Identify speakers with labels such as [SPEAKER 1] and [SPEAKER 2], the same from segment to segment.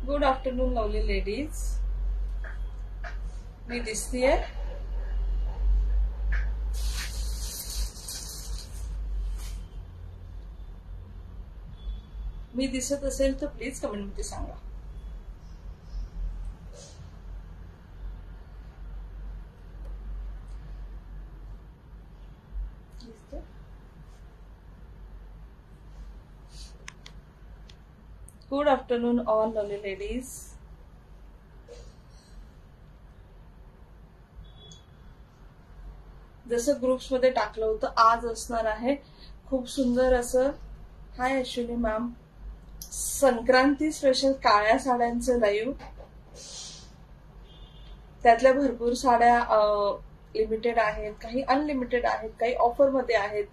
[SPEAKER 1] Good afternoon lovely ladies. मी दिसतीये? मी दिसत असेल तर प्लीज कमेंट मध्ये सांगा. Good afternoon all lovely ladies. जसं ग्रुप्स मध्ये टाकलं होतं, आज असणार आहे खूप सुंदर असं, hi Ashwini ma'am, Sankranti special काळ्या साड्यांचं लाईव्ह. त्यातल्या भरपूर साड्या लिमिटेड आहेत, काही अनलिमिटेड आहेत, काही ऑफर मध्ये आहेत.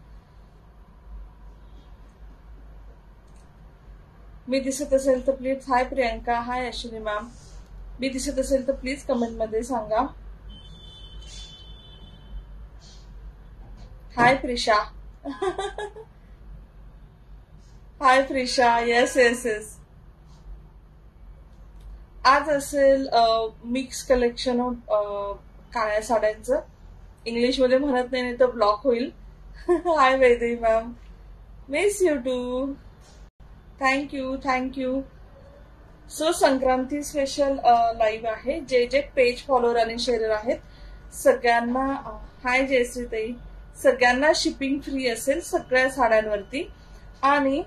[SPEAKER 1] मी दिसत असेल तर please, hi Priyanka, hi Ashwini ma'am, मी दिसत असेल तर प्लीज कमेंट मध्ये सांगा. Hi Prisha. Hi Prisha. Yes yes yes. आज असेल मिक्स कलेक्शन ऑफ काळ्या साड्यांचं. इंग्लिश मध्ये म्हणत नाही तर ब्लॉक होईल. Hi Vaidehi ma'am, miss you too. Thank you thank you. So Sankranti special live आहे. जे जे पेज फॉलोअर आणि शेअर आहेत सगळ्यांना, हाय जयश्री ताई, सगळ्यांना शिपिंग फ्री असेल सगळ्या साड्यांवरती. आणि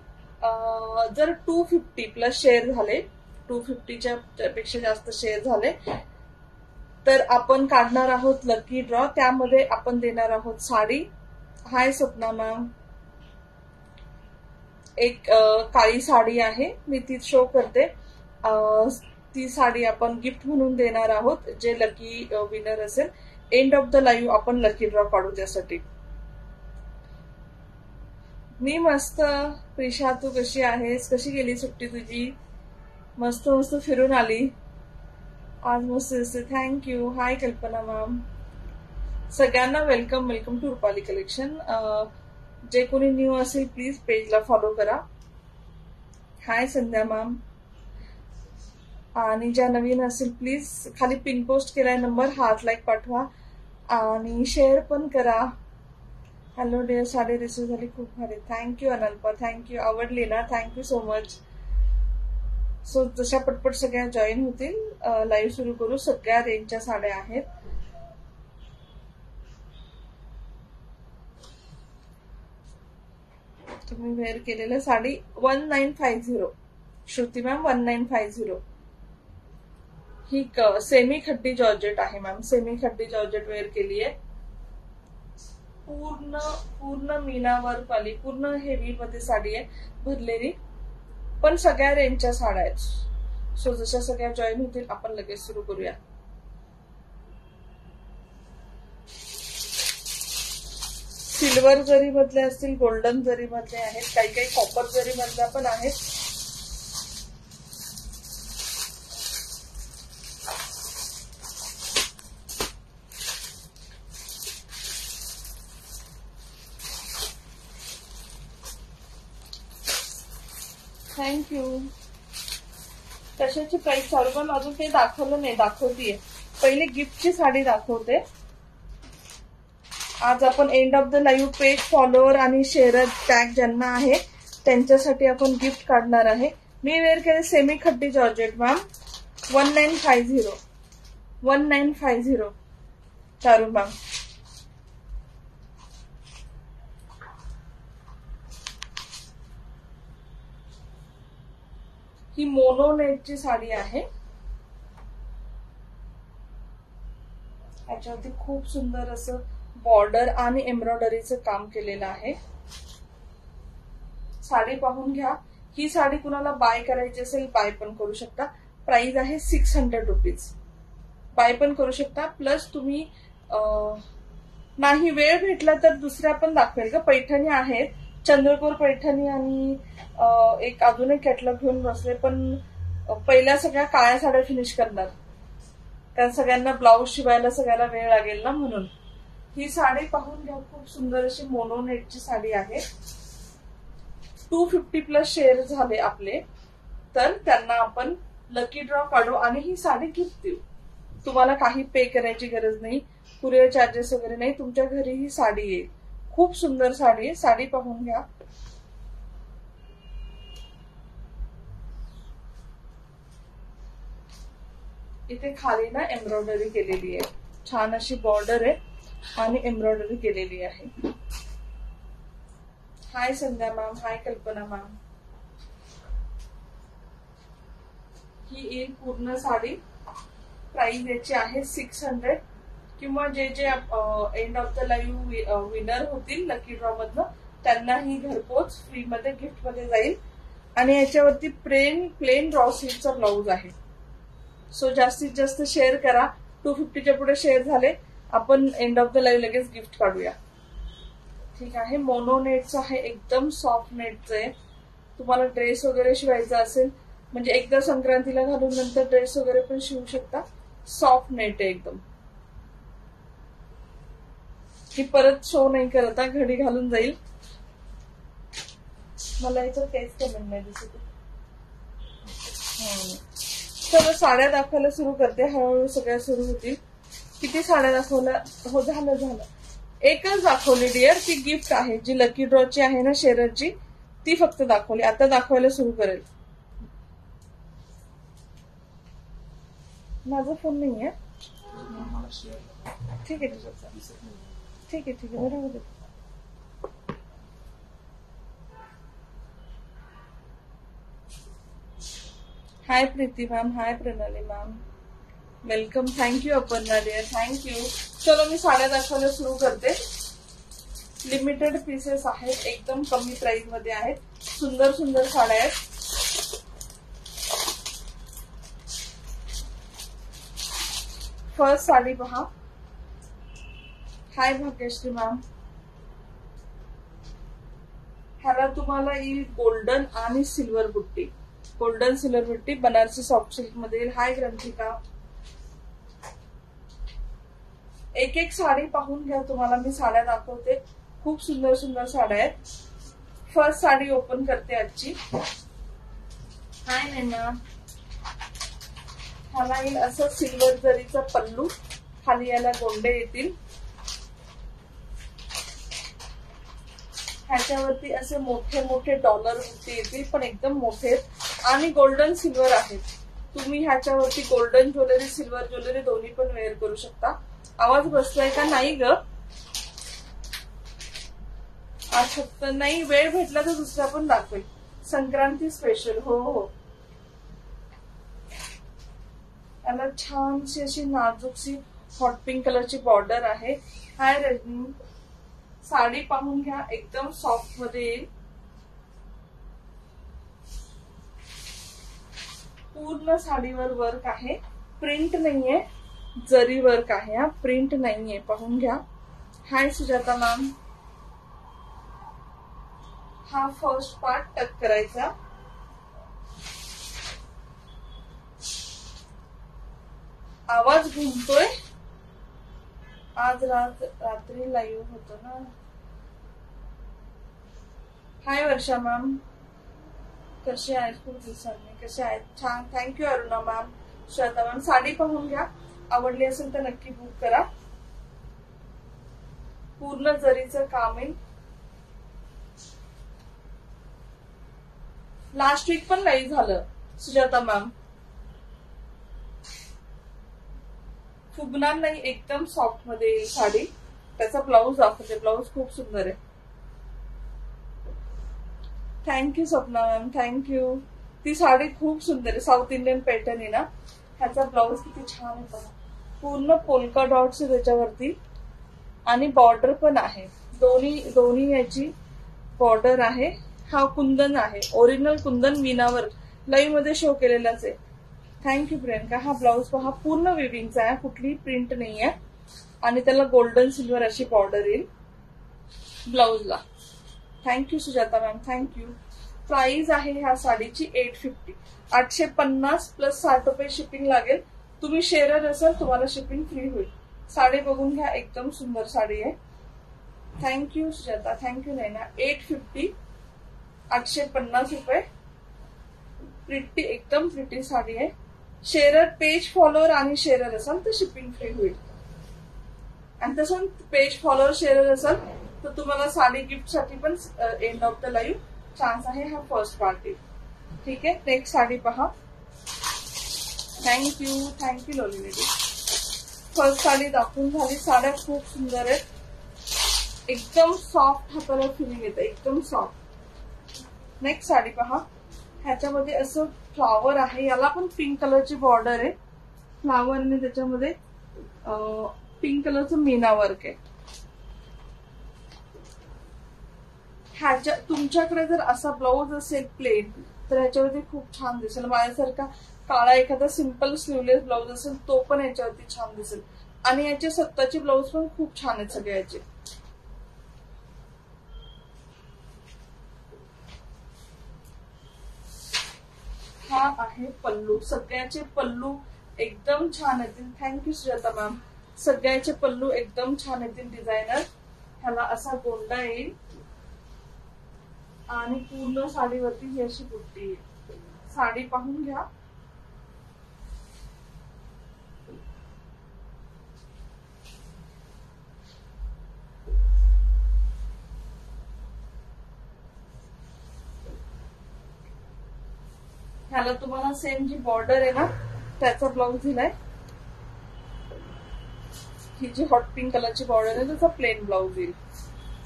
[SPEAKER 1] जर 250 प्लस शेअर झाले, 250च्या पेक्षा जास्त शेअर झाले तर आपण काढणार आहोत लकी ड्रॉ. त्यामध्ये आपण देणार आहोत साडी. हाय सपना मॅम. एक काळी साडी आहे, मी ती शो करते. ती साडी आपण गिफ्ट म्हणून देणार आहोत जे लकी विनर असेल. एंड ऑफ द लाईव्ह आपण लकी ड्रॉ काढू त्यासाठी. मी मस्त. प्रिशा तू कशी आहेस? कशी गेली सुट्टी तुझी? मस्त मस्त फिरून आली आज, मस्त दिसते. थँक्यू. हाय कल्पना मॅम. सगळ्यांना welcome welcome to Rupali collection. जे कोणी न्यू असेल प्लीज पेजला फॉलो करा. Hi Sandhya ma'am. आणि ज्या नवीन असेल प्लीज खाली पिन पोस्ट केलाय नंबर, हार्ट लाईक पाठवा आणि शेअर पण करा. हॅलो डिअर, साडी रिसीव झाली, खूप भारी. Thank you Analpa, thank you. आवडली ना? Thank you so much. सो जशा पटपट सगळ्या जॉईन होतील लाईव्ह सुरू करू. सगळ्या रेंजच्या साड्या आहेत. तुम्ही वेअर केलेलं साडी 1950. श्रुती मॅम 1950. ही सेमी खड्डी जॉर्जेट आहे मॅम. सेमी खड्डी जॉर्जेट वेअर केली आहे. पूर्ण पूर्ण मीनावर वाली, पूर्ण हेवी मध्ये साडी आहे भरलेली. पण सगळ्या रेंजच्या साड्या आहेत. सो जशा सगळ्या जॉईन होतील आपण लगेच सुरू करूया. सिल्वर जरी मधले असतील, गोल्डन जरी मधले आहेत, काही काही कॉपर जरी मधल्या पण आहेत. थँक्यू. कशाची प्राइस चालू? पण अजून काही दाखवलं नाही, दाखवतीये. पहिले गिफ्टची साडी दाखवते. आज आपण end of the live page follower आणि शेअर टॅग ज्यांना आहे त्यांच्यासाठी आपण गिफ्ट काढणार आहे. मी वेअर केले सेमी खड्डी जॉर्जेट मॅम. 1950. 1950 चारू मॅम. ही मोनोनेटची साडी आहे. याच्यावरती खूप सुंदर असं बॉर्डर आणि एम्ब्रॉयडरीचं काम केलेलं आहे. साडी पाहून घ्या. ही साडी कुणाला बाय करायची असेल बाय पण करू शकता. प्राइस आहे 600 रुपीज. बाय पण करू शकता. प्लस तुम्ही नाही वेळ भेटला तर दुसऱ्या पण दाखवेल का, पैठणी आहेत. चंद्रकोर पैठणी आणि एक अजून एक कॅटलॉग घेऊन बसले. पण पहिल्या सगळ्या काळ्या साड्या फिनिश करणार, कारण सगळ्यांना ब्लाऊज शिवायला सगळ्याला वेळ लागेल ना, म्हणून. ही साडी पाहून घ्या. खूप सुंदर अशी मोनोनेटची साडी आहे. 250 प्लस शेअर झाले आपले, तर त्यांना आपण लकी ड्रॉ काढू आणि ही साडी गिफ्ट देऊ. तुम्हाला काही पे करायची गरज नाही, कुरिअर चार्जेस वगैरे नाही, तुमच्या घरी ही साडी येईल. खूप सुंदर साडी आहे, साडी पाहून घ्या. इथे खाली ना एम्ब्रॉयडरी केलेली आहे, छान अशी बॉर्डर आहे आणि एम्ब्रॉयडरी केलेली आहे. हाय संध्या मॅम, हाय कल्पना मॅम. ही येईल पूर्ण साडी. प्राइस याची आहे 600. किंवा जे जे end of the live winner होतील लकी ड्रॉ मधनं त्यांना ही घरपोच फ्री मध्ये गिफ्ट मध्ये जाईल. आणि याच्यावरती प्लेन रॉ सिल्कचा ब्लाउज आहे. सो जास्तीत जास्त शेअर करा. 250च्या पुढे शेअर झाले आपण एंड ऑफ द लाईव्ह लगेच गिफ्ट काढूया. ठीक आहे. मोनो नेटचं आहे, एकदम सॉफ्ट नेटचं आहे. तुम्हाला ड्रेस वगैरे शिवायचा असेल म्हणजे एकदा संक्रांतीला घालून नंतर ड्रेस वगैरे पण शिवू शकता. सॉफ्ट नेट आहे एकदम. ही परत शो नाही करत, घडी घालून जाईल. मला याच्यात काहीच कमेंट नाही दिसत. चलो साड्या दाखवायला सुरू करते. हळूहळू सगळ्या सुरू होतील. किती साड्या दाखवल्या? हो झालं. एकच दाखवली डिअर, ती गिफ्ट आहे जी लकी ड्रॉची आहे ना शेररची, ती फक्त दाखवली. आता दाखवायला सुरू करेल. माझा फोन नाहीये. ठीक आहे बरोबर. हाय Preeti ma'am, hi Pranali ma'am, welcome. Thank you Aparna dear, thank you. चलो मी साड्या दाखवायला सुरू करते. लिमिटेड पीसेस आहेत, एकदम कमी प्राइस मध्ये आहेत. सुंदर सुंदर साड्या आहेत. फर्स्ट साडी पहा. हाय भाग्यश्री मॅम. ह्याला तुम्हाला येईल गोल्डन आणि सिल्वर बुट्टी. गोल्डन सिल्वर बुट्टी बनारसी सॉफ्ट सिल्क मध्ये येईल. हाय ग्रंथिका. एक एक साडी पाहून घ्या. तुम्हाला मी साड्या दाखवते. खूप सुंदर सुंदर साड्या आहेत. फर्स्ट साडी ओपन करते आजची. हाय नैना. ह्याला येईल असं सिल्वर जरीचा पल्लू, खाली याला गोंडे येतील. ह्याच्यावरती असे मोठे मोठे डॉलर बुट्टे येतील, पण एकदम मोठे आणि गोल्डन सिल्वर आहेत. तुम्ही ह्याच्यावरती गोल्डन ज्वेलरी, सिल्वर ज्वेलरी दोन्ही पण वेअर करू शकता. आवाज बसलाय का? नाही ग, आज नाही. वेळ भेटला तर दुसरा पण दाखवेल. संक्रांती स्पेशल. हो. याला छानशी अशी नाजूकशी हॉट पिंक कलरची बॉर्डर आहे. हाय रजनी. साडी पाहून घ्या, एकदम सॉफ्ट मध्ये येईल. पूर्ण साडीवर वर्क आहे. प्रिंट नाहीये, जरी वर्क आहे. हा प्रिंट नाहीये, पाहून घ्या. हाय सुजाता मॅम. हा फर्स्ट पार्ट टक करायचा. आवाज घुमतोय. आज रात्री लाईव्ह होतो ना. हाय वर्षा मॅम, कसे आहेत? खूप दिवसांनी कसे आहेत? छान, thank you Aruna ma'am, Shweta ma'am. Sari पाहून घ्या, आवडली असेल तर नक्की बुक करा. पूर्ण जरीचं काम आहे. लास्ट वीक पण लाईव्ह झालं सुजाता मॅम. फुगणार नाही, एकदम सॉफ्ट मध्ये येईल साडी. त्याचा ब्लाऊज दाखवते. ब्लाऊज खूप सुंदर आहे. Thank you Swapna ma'am, thank you. ती साडी खूप सुंदर आहे. साऊथ इंडियन पॅटर्न आहे ना. ह्याचा ब्लाऊज किती छान आहे बघा. पूर्ण पोल्का डॉट्स आहे त्याच्यावरती आणि बॉर्डर पण आहे. दोन्ही याची बॉर्डर आहे. हा कुंदन आहे, ओरिजिनल कुंदन मीनावर लाईव्ह मध्ये शो केलेलाच आहे. थँक्यू प्रियंका. हा ब्लाऊज पहा, पूर्ण विविंगचा आहे, कुठलीही प्रिंट नाही आहे. आणि त्याला गोल्डन सिल्वर अशी बॉर्डर येईल ब्लाऊजला. Thank you Sujata ma'am, thank you. Price आहे ह्या साडीची 850. 850 प्लस 60 रुपये शिपिंग लागेल. तुम्ही शेअरर असाल तुम्हाला शिपिंग फ्री होईल. साडी बघून घ्या, एकदम सुंदर साडी आहे. थँक्यू सुजाता, थँक्यू नैना. 850, 850 रुपये. प्रिटी, एकदम प्रिटी साडी आहे. शेअरर, पेज फॉलोअर आणि शेअरर असाल तर शिपिंग फ्री होईल. आणि तसं पेज फॉलोअर शेअरर असाल तर तुम्हाला साडी गिफ्ट साठी पण end of the live chance आहे. हा फर्स्ट पार्टी. ठीक आहे. नेक्स्ट साडी पहा. थँक्यू लोली लेडी. फर्स्ट साडी दाखवून झाली. साड्या खूप सुंदर आहेत. एकदम सॉफ्ट हाताला फिलिंग येतं, एकदम सॉफ्ट. नेक्स्ट साडी पहा. ह्याच्यामध्ये असं फ्लावर आहे. याला पण पिंक कलरची बॉर्डर आहे. फ्लावर आणि त्याच्यामध्ये पिंक कलरचं मीना वर्क आहे. ह्याच्या तुमच्याकडे जर असा ब्लाऊज असेल प्लेन तर ह्याच्यावरती खूप छान दिसेल. माझ्यासारखा काळा एखादा सिंपल स्लीवलेस ब्लाऊज असेल तो पण याच्यावरती छान दिसेल. आणि याचे स्वतःचे ब्लाऊज पण खूप छान आहेत सगळ्याचे. हा आहे पल्लू. सगळ्याचे पल्लू एकदम छान येतील. Thank you Sujata ma'am. सगळ्याचे पल्लू एकदम छान येतील डिझायनर. ह्याला असा गोंडा येईल आणि पूर्ण साडीवरती ही अशी बुट्टी येईल. साडी पाहून घ्या. ह्याला तुम्हाला सेम जी बॉर्डर आहे ना त्याचा ब्लाऊज दिलाय. ही जी हॉट पिंक कलरची बॉर्डर आहे त्याचा प्लेन ब्लाऊज येईल.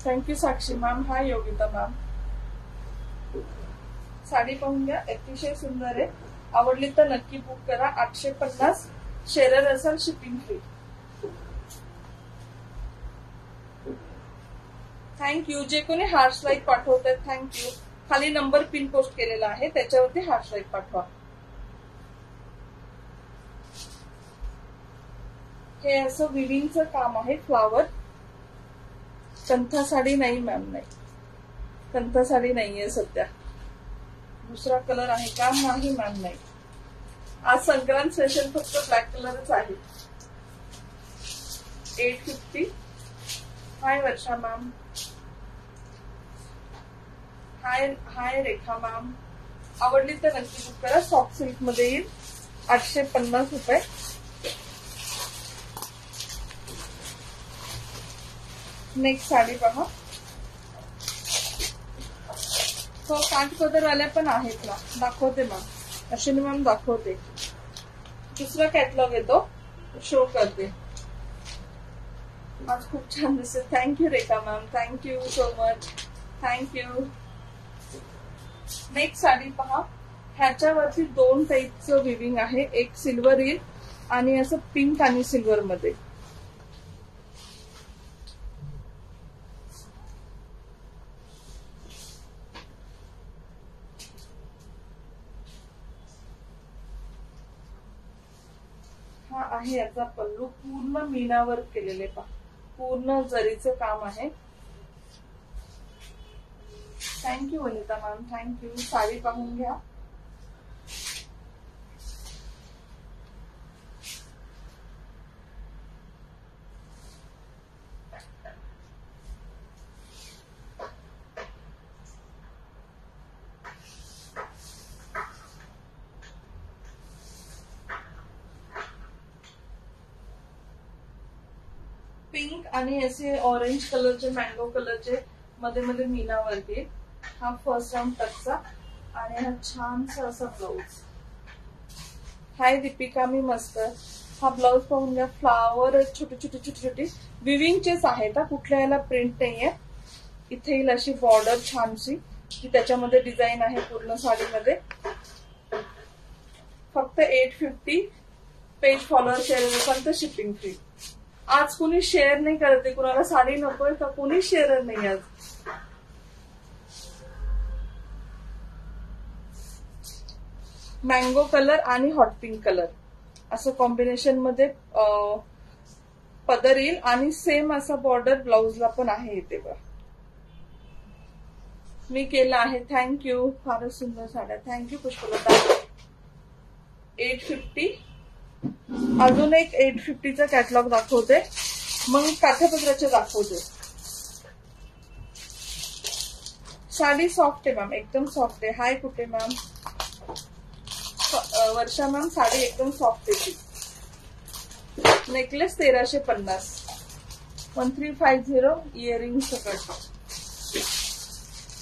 [SPEAKER 1] थँक्यू साक्षी मॅम. हाय योगिता मॅम. साडी पाहून घ्या. अतिशय सुंदर आहे. आवडली तर नक्की बुक करा. 850. शेअरर असेल शिपिंग फ्री. थँक्यू. जे कोणी हार्ट लाईक पाठवतात थँक्यू. खाली नंबर पिन पोस्ट केलेला आहे त्याच्यावरती हार्ट लाईक पाठवा. हे असं विविंगचं काम आहे. फ्लावर. कंथा साडी नाही मॅम. नाही, कंथा साडी नाहीये सध्या. दुसरा कलर आहे का? नाही मॅम, नाही. आज संक्रांत स्पेशल फक्त ब्लॅक कलरच आहे. 850. हाय वर्षा मॅम. हाय रेखा मॅम. आवडली तर नक्की बुक करा. सॉफ्ट सिल्क मध्ये येईल. 850 रुपये. नेक्स्ट साडी पहा. तो काठपदरवाल्या पण आहेत ना, दाखवते मॅम. अश्विनी मॅम दाखवते. दुसरा कॅटलॉग येतो शो करते. आज खूप छान दिसते. Thank you Rekha ma'am. Thank you so much. Thank you. Next sari पहा. ह्याच्यावरती 2 टाईपचं विविंग आहे. एक सिल्वर येईल आणि असं पिंक आणि सिल्वर मध्ये. हा आहे याचा पल्लू. पूर्ण मीनावर केलेले पहा. पूर्ण जरीचं काम आहे. Thank you Vanita ma'am. Thank you. Sari पाहून घ्या. पिंक आणि असे ऑरेंज कलरचे, मँगो कलरचे मध्ये मध्ये मीना वरती. हा फर्स्ट राऊंड टचचा आणि हा छानसा असा ब्लाऊज. हाय दीपिका. मी मस्त. हा ब्लाऊज पाहून घ्या. फ्लावर छोटे छोटे छोटे छोटे विविंगचेच आहेत. कुठल्या याला प्रिंट नाहीये. इथे येईल अशी बॉर्डर छानशी की त्याच्यामध्ये डिझाईन आहे पूर्ण साडीमध्ये. फक्त 850. पेज फॉलोअर शेअर असाल तर शिपिंग फ्री. आज कोणी शेअर नाही करते. कुणाला साडी नकोय तर कोणी शेअर नाही आज. मँगो कलर आणि हॉट पिंक कलर असं कॉम्बिनेशन मध्ये पदर येईल आणि सेम असा बॉर्डर ब्लाऊजला पण आहे इथे बघा. मी केलं आहे. थँक्यू. फारच सुंदर साड्या. थँक्यू पुष्पलता. 850. अजून एक 850चा कॅटलॉग दाखवते. मग काठापदराचे दाखवते. साडी सॉफ्ट आहे मॅम. एकदम सॉफ्ट आहे. हाय कुठे मॅम. वर्षा मॅम साडी एकदम सॉफ्ट येते. नेकलेस 1350, 1350 इयरिंग सकट.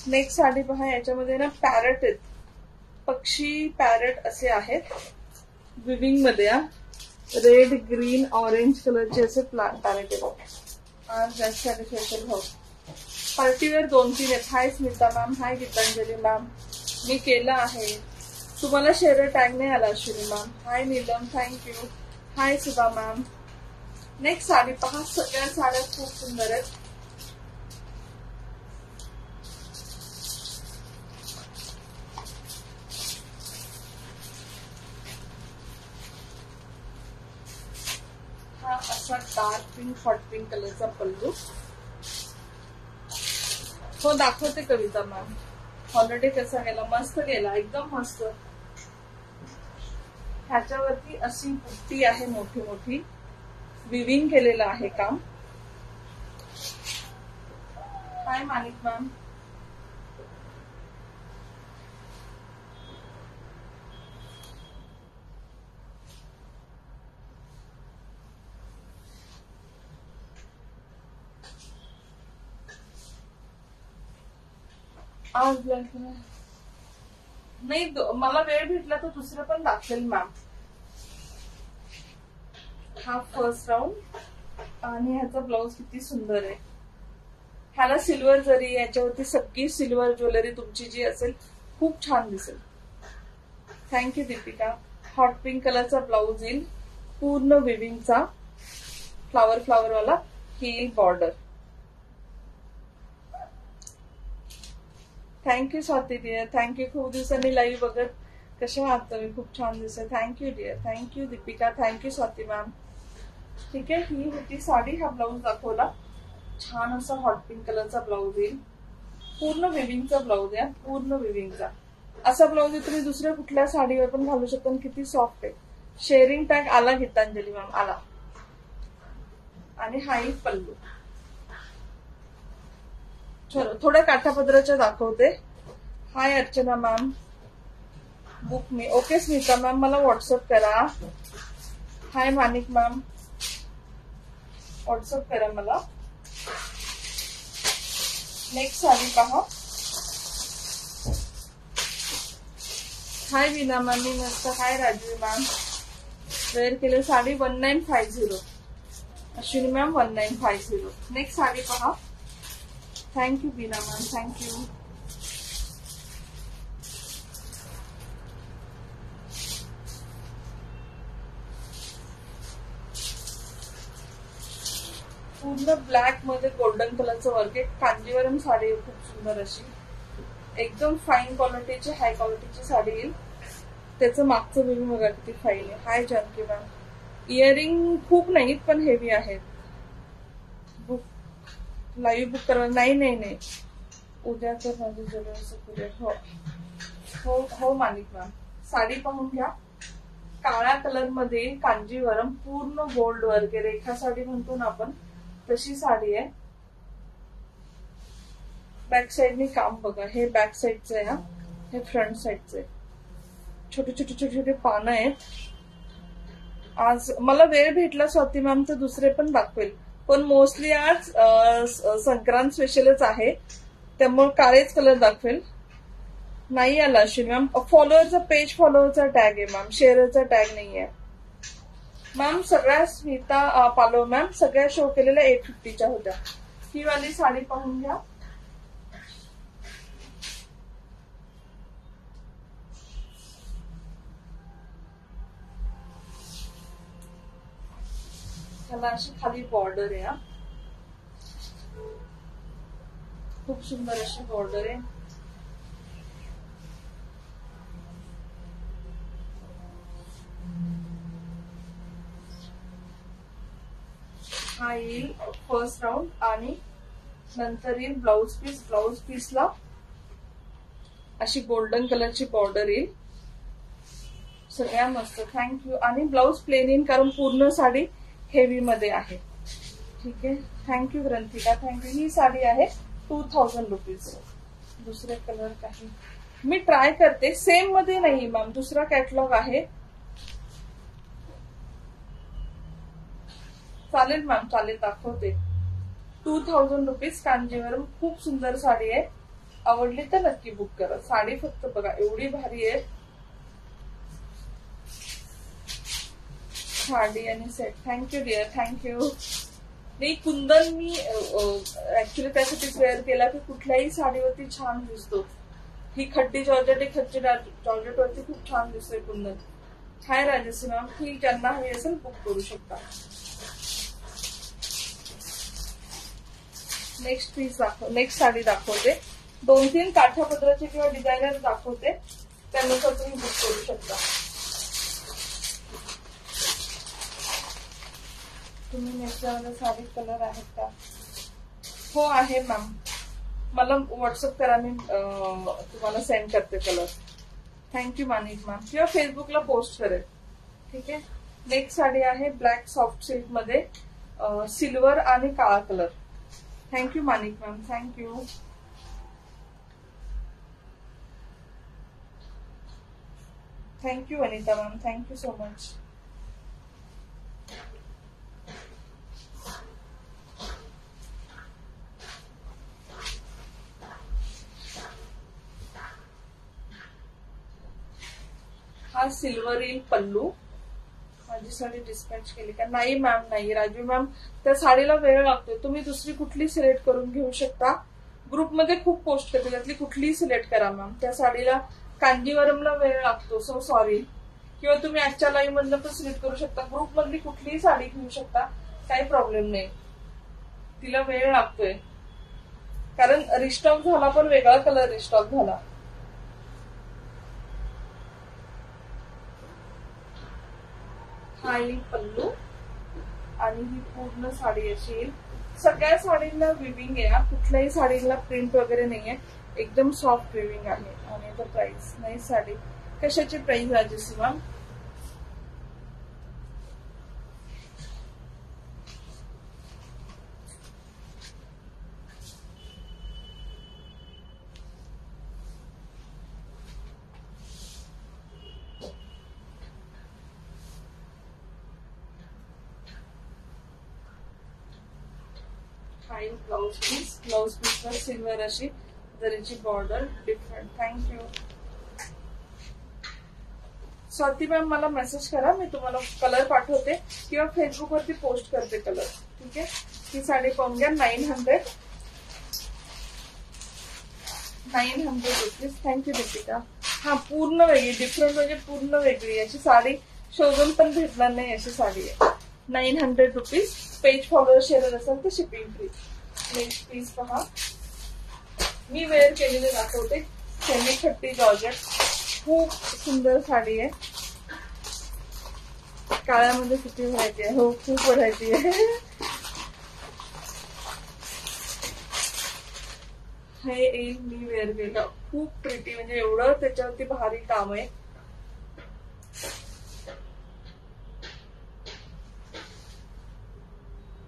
[SPEAKER 1] नेक्स्ट साडी पहा, याच्यामध्ये ना पॅरट आहेत, पक्षी पॅरट असे आहेत विविंग मध्ये. रेड ग्रीन ऑरेंज कलरचे असे पॅरट आहेत. आज जास्त स्पेशल भाव. पार्टीवेअर 2-3 आहेत. हाय स्मिता मॅम, हाय गीतांजली मॅम, मी केलं आहे. तुम्हाला शेअर टॅग नाही आला अश्विनी मॅम. हाय नीलम, थँक्यू. हाय सुधा मॅम. नेक्स्ट साडी पहा, सगळ्या साड्या खूप सुंदर आहेत. हा असा डार्क पिंक हॉट पिंक कलरचा पल्लू. हो दाखवते कविता मॅम. हॉलिडे कसा गेला? मस्त गेला, एकदम मस्त. ह्याच्यावरती अशी बुट्टी आहे मोठी मोठी, विविंग केलेलं आहे काम. हाय मानिक मॅम. आज नाही, मला वेळ भेटला तर दुसरं पण दाखवेल मॅम. हा फर्स्ट राऊंड आणि ह्याचा ब्लाउज किती सुंदर आहे. ह्याला सिल्वर जरी, याच्यावरती सगळी सिल्वर ज्वेलरी तुमची जी असेल खूप छान दिसेल. थँक्यू दीपिका. हॉट पिंक कलरचा ब्लाउज येईल, पूर्ण विविंगचा, फ्लावर फ्लावर वाला हील border. Thank you Swati dear, thank you. खूप दिवसांनी लाईव्ह बघत. कशा आहात तुम्ही? खूप छान दिसत. Thank you dear, thank you Deepika, thank you Swati ma'am. ठीक आहे, ही होती साडी. हा ब्लाऊज दाखवला, छान असा हॉट पिंक कलरचा ब्लाऊज येईल, पूर्ण विविंगचा ब्लाऊज आहे, पूर्ण विविंगचा. असा ब्लाऊज तुम्ही दुसऱ्या कुठल्या साडीवर पण घालू शकता. किती सॉफ्ट आहे. शेअरिंग टॅग आला गीतांजली मॅम, आला. आणि हा एक पल्लू. चलो थोड्या काठापदराच्या दाखवते. हाय अर्चना मॅम, बुक मी. ओके स्मिता मॅम, मला व्हॉट्सअप करा. हाय मानिक मॅम, व्हॉट्सअप करा मला. नेक्स्ट साडी पहा. हाय वीना मॅम, मी मस्त. हाय राजवी मॅम, वेअर केले साडी 1950. अश्विनी मॅम 1950. नेक्स्ट साडी पहा. Thank you Veena ma'am, thank you. पूर्ण ब्लॅक मध्ये गोल्डन कलरचं वर्क आहे. कांजीवरम साडी आहे, खूप सुंदर अशी, एकदम फाईन क्वालिटीची, हाय क्वालिटीची साडी येईल. त्याचं मागचं विविंग बघा किती फाईन आहे. हाय जानकी मॅम. इयरिंग खूप नाहीत पण हेवी आहेत. बुक लाईव्ह बुक करा. नाही, उद्या तर माझी जरूर. हो हो हो मानिक मॅम. साडी पाहून घ्या, काळ्या कलर मध्ये कांजीवरम, पूर्ण गोल्ड वर्क आहे. रेखा साडी म्हणतो ना आपण, तशी साडी आहे. बॅक साइडनी काम बघा. हे बॅक साइडचं आहे, हा हे फ्रंट साइडचं आहे. छोटे छोटे छोटे छोटे पानं आहेत. आज मला वेळ भेटला स्वाती मॅम तर दुसरे पण दाखवेल, पण मोस्टली आज संक्रांत स्पेशलच आहे, त्यामुळे काळेच कलर दाखवेल. नाही आला अश्विनी मॅम. फॉलोअरचा पेज फॉलोअरचा टॅग आहे मॅम, शेअरचा टॅग नाही आहे मॅम. सगळ्या स्मिता पालो मॅम, सगळ्या शो केलेल्या 850च्या होत्या. ही वाली साडी पाहून घ्या. त्याला अशी खाली बॉर्डर आहे, खूप सुंदर अशी बॉर्डर आहे. हा येईल फर्स्ट राऊंड आणि नंतर येईल ब्लाउज पीस. ब्लाउज पीसला अशी गोल्डन कलरची बॉर्डर येईल. सगळ्या मस्त. थँक्यू. आणि ब्लाउज प्लेन येईल कारण पूर्ण साडी हेवी मध्ये आहे. ठीक आहे, थँक्यू ग्रंथिका, थँक्यू. ही साडी आहे 2000 रुपीज. दुसरे कलर काही मी ट्राय करते. सेम मध्ये नाही मॅम, दुसरा कॅटलॉग आहे. चालेल मॅम, चालेल, दाखवते. 2000 रुपीज कांजीवरम. खूप सुंदर साडी आहे. आवडली तर नक्की बुक करा. साडी फक्त बघा एवढी भारी आहे. साडी आणि सेट. Thank you dear, thank you. नाही, कुंदन मी ऍक्च्युली त्यासाठीच वेअर केला की कुठल्याही साडीवरती छान दिसतो. ही खड्डी जॉर्जेट आहे, खड्डी जॉर्जेट वरती खूप छान दिसतोय कुंदन. हाय राजश्री मॅम. ही ज्यांना हवी असेल बुक करू शकता. नेक्स्ट पीस दाखव, नेक्स्ट साडी दाखवते. 2-3 काठापदराचे किंवा डिझायनर दाखवते, त्यानुसार तुम्ही बुक करू शकता. तुम्ही नेक्स्टमध्ये साडी कलर आहेत का? हो आहे मॅम. मला व्हॉट्सअप करा, मी तुम्हाला सेंड करते कलर. Thank you Manik ma'am. किंवा फेसबुकला पोस्ट करेल. ठीक आहे. नेक्स्ट साडी आहे ब्लॅक सॉफ्ट सिल्क मध्ये, सिल्वर आणि काळा colour. Thank you Manik ma'am, thank you. Thank you Anita ma'am, thank you so much. हा सिल्वर येईल पल्लू. माझी साडी डिस्पॅच केली का? नाही मॅम, नाही. राजू मॅम, त्या साडीला वेळ लागतोय. तुम्ही दुसरी कुठली सिलेक्ट करून घेऊ शकता. ग्रुपमध्ये खूप पोस्ट करते, त्यातली कुठलीही सिलेक्ट करा मॅम. त्या साडीला कांजीवरमला वेळ लागतो, सो सॉरी. किंवा तुम्ही आजच्या लाईव्ह मधलं पण सिलेक्ट करू शकता. ग्रुप मधली कुठलीही साडी घेऊ शकता, काही प्रॉब्लेम नाही. तिला वेळ लागतोय कारण रिस्टॉक झाला, पण वेगळा कलर रिस्टॉक झाला. हा येईल पल्लू आणि ही पूर्ण साडी अशी येईल. सगळ्या साडींना विविंग आहे. कुठल्याही साडीला प्रिंट वगैरे नाहीये, एकदम सॉफ्ट विविंग आहे. आणि द प्राइस. नाही साडी कशाची price Rajashree ma'am? Blouse piece. Blouse piece वर सिल्वर अशी जरीची border, different. Thank you. Swati ma'am, मला मेसेज करा, मी तुम्हाला कलर पाठवते किंवा फेसबुक वरती पोस्ट करते कलर. ठीक आहे. ही साडी पाहून घ्या. 900 रुपीज. थँक्यू दीपिका. हा पूर्ण वेगळी, डिफरंट म्हणजे पूर्ण वेगळी अशी साडी शोधून पण भेटणार नाही अशी साडी आहे. 900 रुपीज. पेज फॉलोअर शेअर असेल तर शिपिंग फ्री. नेक्स्ट पीस पहा. मी वेअर केलेले दाखवते. सेमी खट्टी जॉर्जेट. खूप सुंदर साडी आहे. काळ्यामध्ये किती व्हरायटी आहे. हो, खूप व्हरायटी आहे. हे येईल, मी वेअर केलं. खूप प्रिटी, म्हणजे एवढं त्याच्यावरती भारी काम आहे.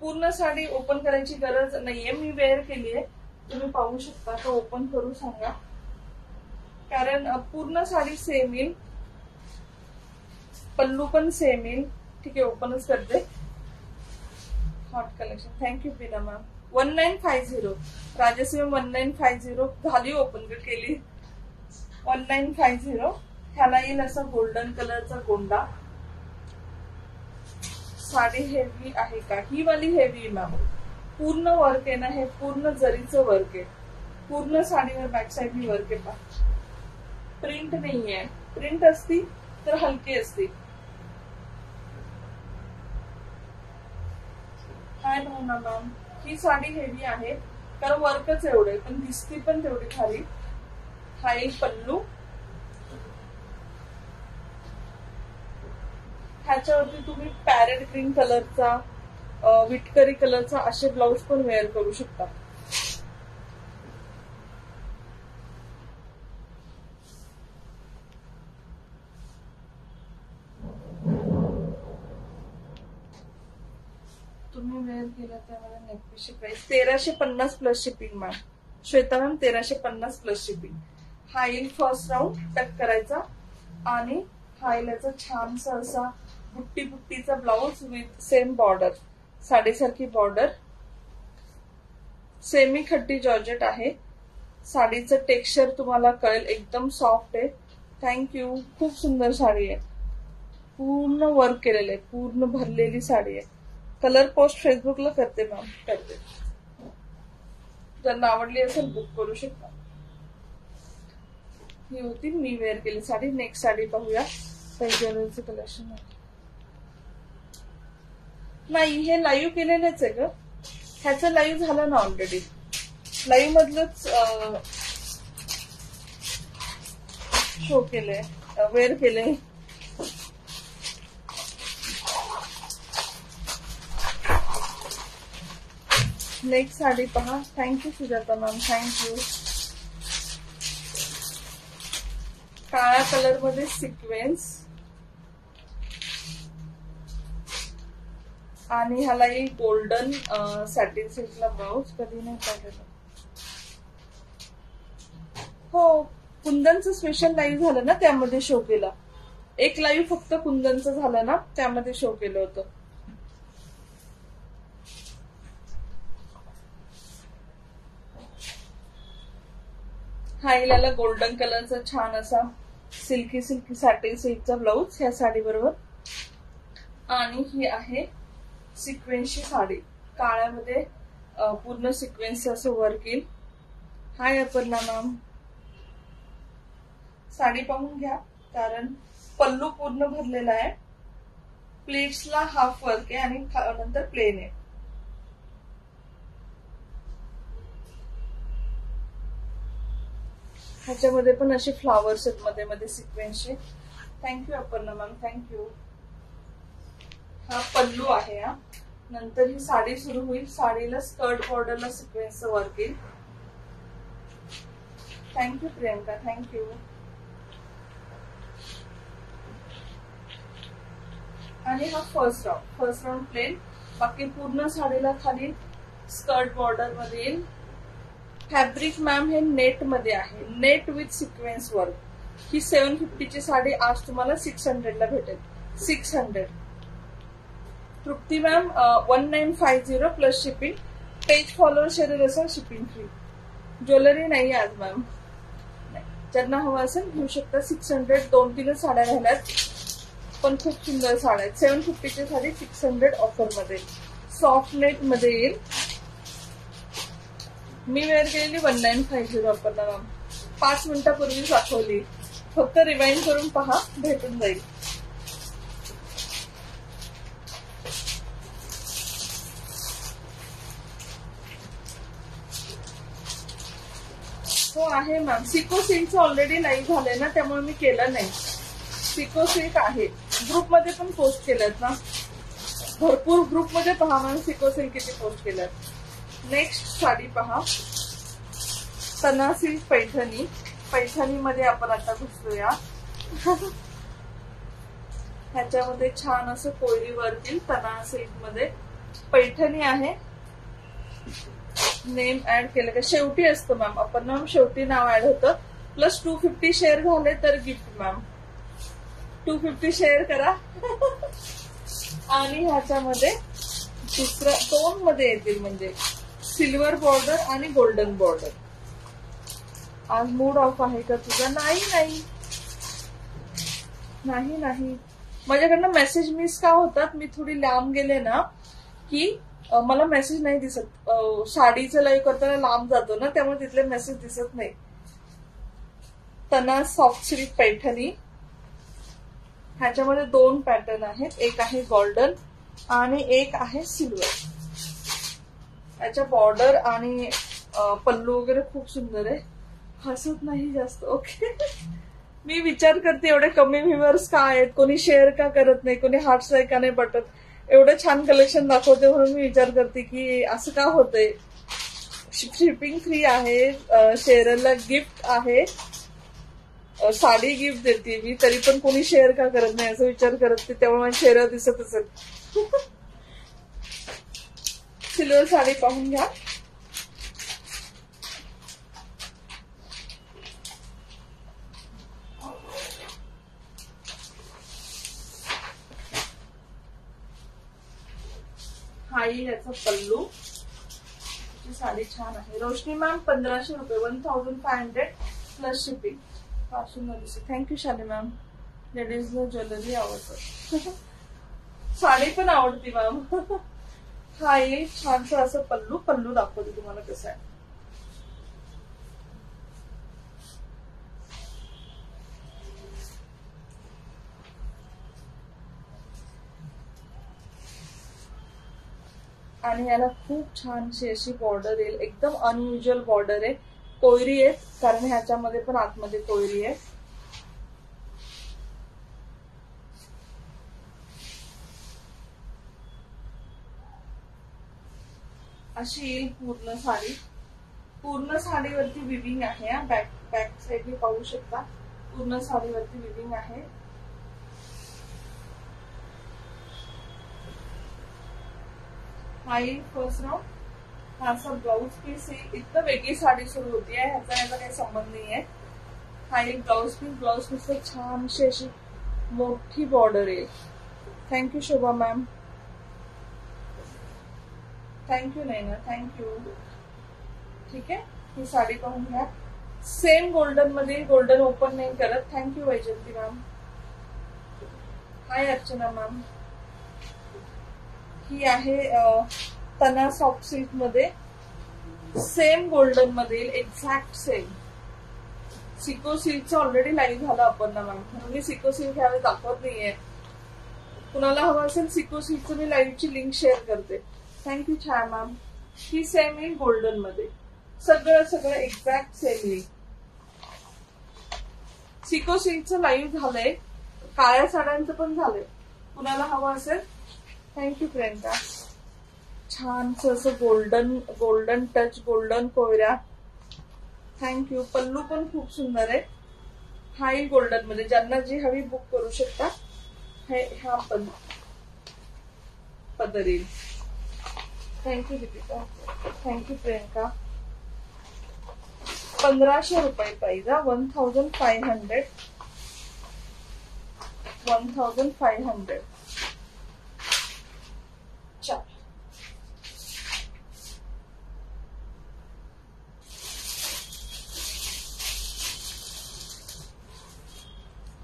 [SPEAKER 1] पूर्ण साडी ओपन करायची गरज नाहीये, मी वेअर केली आहे. तुम्ही पाहू शकता का? ओपन करू सांगा, कारण पूर्ण साडी सेम येईल, पल्लू पण सेम येईल. ठीक आहे, ओपनच करते. Hot collection. थँक्यू पिना मॅम. 1950 राजश्री मॅम. 1950 झाली, ओपन केली. 1950. ह्याला येईल असा गोल्डन कलरचा गोंडा. साडी हेवी आहे का? ही वाली हेवी मॅम. पूर्ण वर्क आहे ना, हे पूर्ण जरीचं वर्क आहे. पूर्ण साडीवर बॅक साइड मी वर्क आहे. प्रिंट नाहीये. प्रिंट असती तर हलकी असती. काय ना मॅम, ही साडी हेवी आहे कारण वर्कच एवढे, पण दिसती पण तेवढी खाली. हा एक पल्लू. ह्याच्यावरती तुम्ही पॅरेट ग्रीन कलरचा, विटकरी कलरचा असे ब्लाउज पण वेअर करू शकता. तुम्ही वेअर केला त्यामध्ये नेकपीसची price 1350 plus shipping ma'am. Shweta ma'am, 1350 plus shipping. हा येईल फर्स्ट राऊंड टक करायचा आणि हा येईल याचा छानसा असा बुट्टी बुट्टीचा ब्लाउज विथ सेम बॉर्डर, साडीसारखी बॉर्डर, सेमी खट्टी जॉर्जेट आहे. साडीचं टेक्स्चर तुम्हाला कळेल, एकदम सॉफ्ट आहे. थँक्यू. खूप सुंदर साडी आहे, पूर्ण वर्क केलेलं आहे, पूर्ण भरलेली साडी आहे. कलर पोस्ट फेसबुकला करते मॅम, करते. जर आवडली असेल बुक करू शकता. ही होती मी वेअर केली साडी. नेक्स्ट साडी पाहूया. ज्वेलरीचं कलेक्शन आहे. नाही, हे लाईव्ह केलेलंच आहे ग. ह्याचं लाईव्ह झालं ना ऑलरेडी. लाईव्ह मधलंच शो केलंय, वेअर केलंय. नेक्स्ट साडी पहा. Thank you Sujata ma'am, thank you. काळ्या कलर मध्ये सिक्वेन्स आणि ह्यालाही गोल्डन सॅटिन सिल्कला ब्लाउज. कधी नाही पाहिलेलं. हो, कुंदनचं स्पेशल लाईव्ह झालं ना, त्यामध्ये शो केला. एक लाईव्ह फक्त कुंदनचं झालं ना, त्यामध्ये शो केलं होतं. हा याला गोल्डन कलरचा छान असा सिल्की सिल्की सॅटिन सिल्कचा ब्लाउज ह्या साडी बरोबर. आणि ही आहे सिक्वेन्सची साडी, काळ्यामध्ये पूर्ण सिक्वेन्स असं वर्क येईल. हाय अपर्णा मॅम. साडी पाहून घ्या, कारण पल्लू पूर्ण भरलेला आहे. प्लेट्सला हाफ वर्क आहे आणि नंतर प्लेन आहे. ह्याच्यामध्ये पण असे फ्लावर्स आहेत मध्ये मध्ये सिक्वेन्सचे. Thank you Aparna ma'am, thank you. हा पल्लू आहे. हा नंतर ही साडी सुरू होईल. साडीला स्कर्ट बॉर्डरला सिक्वेन्सचं वर्क येईल. Thank you Priyanka, thank you. आणि हा फर्स्ट राऊंड प्लेन. बाकी पूर्ण साडीला खाली स्कर्ट बॉर्डर मध्ये येईल. फॅब्रिक मॅम हे नेट मध्ये आहे, नेट विथ सिक्वेन्स वर्क. ही 750 ची साडी आज तुम्हाला 600 ला भेटेल. 600. Trupti ma'am 1950 plus shipping. Page follower share असेल शिपिंग फ्री. ज्वेलरी नाही आज मॅम, ज्यांना हवं असेल घेऊ शकता. 600. 2-3 साड्या राहिल्यात, पण खूप सुंदर साड्या आहेत. 750 ची साडी 600 ऑफर मध्ये. सॉफ्ट नेट मध्ये येईल. मी वेअर केलेली 1950 वापरला मॅम. 5 मिनिटापूर्वी दाखवली, फक्त रिवाइंड करून पहा, भेटून जाईल. हो आहे मॅम. सिको सिल्कचं ऑलरेडी लाईव्ह झालंय ना, त्यामुळे मी केलं नाही. सिको सिल्क आहे, ग्रुपमध्ये पण पोस्ट केल्यात ना, भरपूर ग्रुपमध्ये पहा मॅम. सिको सिल्क किती पोस्ट केल्यात. नेक्स्ट साडी पहा. तना सिल्क पैठणी. पैठणी मध्ये आपण आता घुसतोया. ह्याच्यामध्ये छान असं कोयरी वर्क येईल. तना सिल्क मध्ये पैठणी आहे. नेम ऍड केलं का शेवटी असतं मॅम. आपण मॅम शेवटी नाव ऍड होतं. प्लस 250 शेअर झाले तर गिफ्ट मॅम. 250 शेअर करा. आणि ह्याच्यामध्ये दुसरा 2 मध्ये येतील, म्हणजे सिल्वर बॉर्डर आणि गोल्डन बॉर्डर. आज मूड ऑफ आहे का तुझा? नाही नाही नाही नाही, माझ्याकडनं मेसेज मिस का होतात. मी थोडी लांब गेले ना की मला मेसेज नाही दिसत. साडीचं लाईव्ह करताना लांब जातो ना, त्यामुळे तिथले मेसेज दिसत नाही. तना सॉफ्ट सिल्क पैठणी. ह्याच्यामध्ये 2 पॅटर्न आहेत. एक आहे गोल्डन आणि एक आहे सिल्वर. याच्या बॉर्डर आणि पल्लू वगैरे खूप सुंदर आहे. हसत नाही जास्त. ओके. मी विचार करते एवढे कमी व्ह्यूअर्स का आहेत, कोणी शेअर का करत नाही, कोणी हार्ट्स का नाही बटत. एवढं छान कलेक्शन दाखवते म्हणून मी विचार करते की असं का होतंय. शिपिंग फ्री आहे. शेअरला गिफ्ट आहे. साडी गिफ्ट देते मी, तरी पण कोणी शेअर का करत नाही असं विचार करत. त्यामुळे माझी शेअर दिसत असेल. सिल्वर साडी पाहून घ्या. येईल याचा पल्लू. साडी छान आहे. रोशनी मॅम 1500 रुपये, 1500 प्लस शिपिंग. थँक्यू शाली मॅम. लेडीजला ज्वेलरी आवडतं. साडी पण आवडती मॅम. हा येईल छानस असं पल्लू. पल्लू दाखवते तुम्हाला कसं आहे. आणि याला खूप छानशी अशी बॉर्डर येईल. एकदम अनयुज्युअल बॉर्डर आहे. कोयरी आहे कारण ह्याच्यामध्ये पण आतमध्ये कोयरी आहे. अशी येईल पूर्ण साडी. पूर्ण साडीवरती विविंग आहे. बॅक साईड पाहू शकता. पूर्ण साडीवरती विविंग आहे. हा येईल फर्स्ट राऊंड. हा असा ब्लाउज पीस येईल. इतकं वेगळी साडी सुरू होती आहे. ह्याचा काही संबंध नाही आहे. हा येईल ब्लाउज पीस. ब्लाउज पीस छानशी अशी मोठी बॉर्डर येईल. Thank you Shobha ma'am. थँक्यू नैना. थँक्यू. ठीक आहे. ही साडी पाहून घ्या. सेम गोल्डन मध्ये. गोल्डन ओपन नाही करत. Thank you Vaijanti ma'am. हाय अर्चना मॅम. ही आहे तना सॉफ्ट सिल्क मध्ये. सेम गोल्डन मध्ये एक्झॅक्ट सेम. सिको सिल्कचं ऑलरेडी लाईव्ह झालं आपण ना मॅम, म्हणून मी सिको सिल्क ह्यावेळी दाखवत नाहीये. कुणाला हवं असेल सिको सिल्कचं मी लाईव्हची लिंक शेअर करते. थँक्यू छाया मॅम. ही सेम येईल गोल्डन मध्ये. सगळं एक्झॅक्ट सेम येईल. सिको सिल्कचं लाईव्ह झालंय. काळ्या साड्यांचं पण झालंय. कुणाला हवं असेल. थँक्यू प्रियंका. छानस असं गोल्डन टच. गोल्डन कोयऱ्या. थँक्यू. पल्लू पण खूप सुंदर आहे. हा येईल गोल्डन मध्ये. ज्यांना जी हवी बुक करू शकता. हा पदर येईल. थँक्यू दीपिका. थँक्यू प्रियंका. 1500 रुपये प्राइस. 1500. 1500. चल.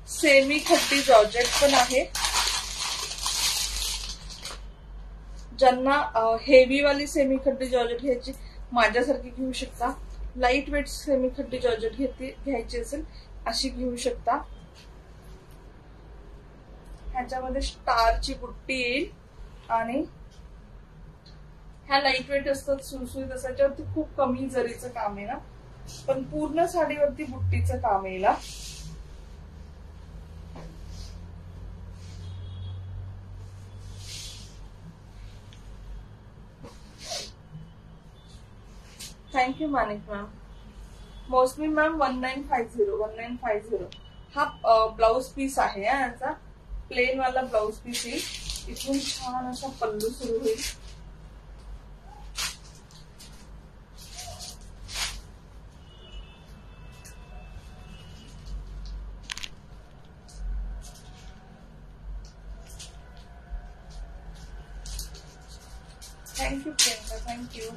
[SPEAKER 1] सेमी खट्टी जॉर्जेट पण आहे. ज्यांना हेवी वाली सेमी खट्टी जॉर्जेट घ्यायची माझ्यासारखी घेऊ शकता. लाईट वेट सेमी खट्टी जॉर्जेट घ्यायची असेल अशी घेऊ शकता. ह्याच्यामध्ये स्टारची बुट्टी येईल आणि ह्या लाईट वेट असतात. सुळसुळीत त्याच्यावरती खूप कमी जरीचं काम आहे ना, पण पूर्ण साडीवरती बुट्टीचं काम येईल. Thank you Manik ma'am. मौसमी मॅम 1950. हा ब्लाउज पीस आहे. याचा प्लेन वाला ब्लाउज पीस येईल. इथून छान असा पल्लू सुरू होईल. Thank you Priyanka. Thank you.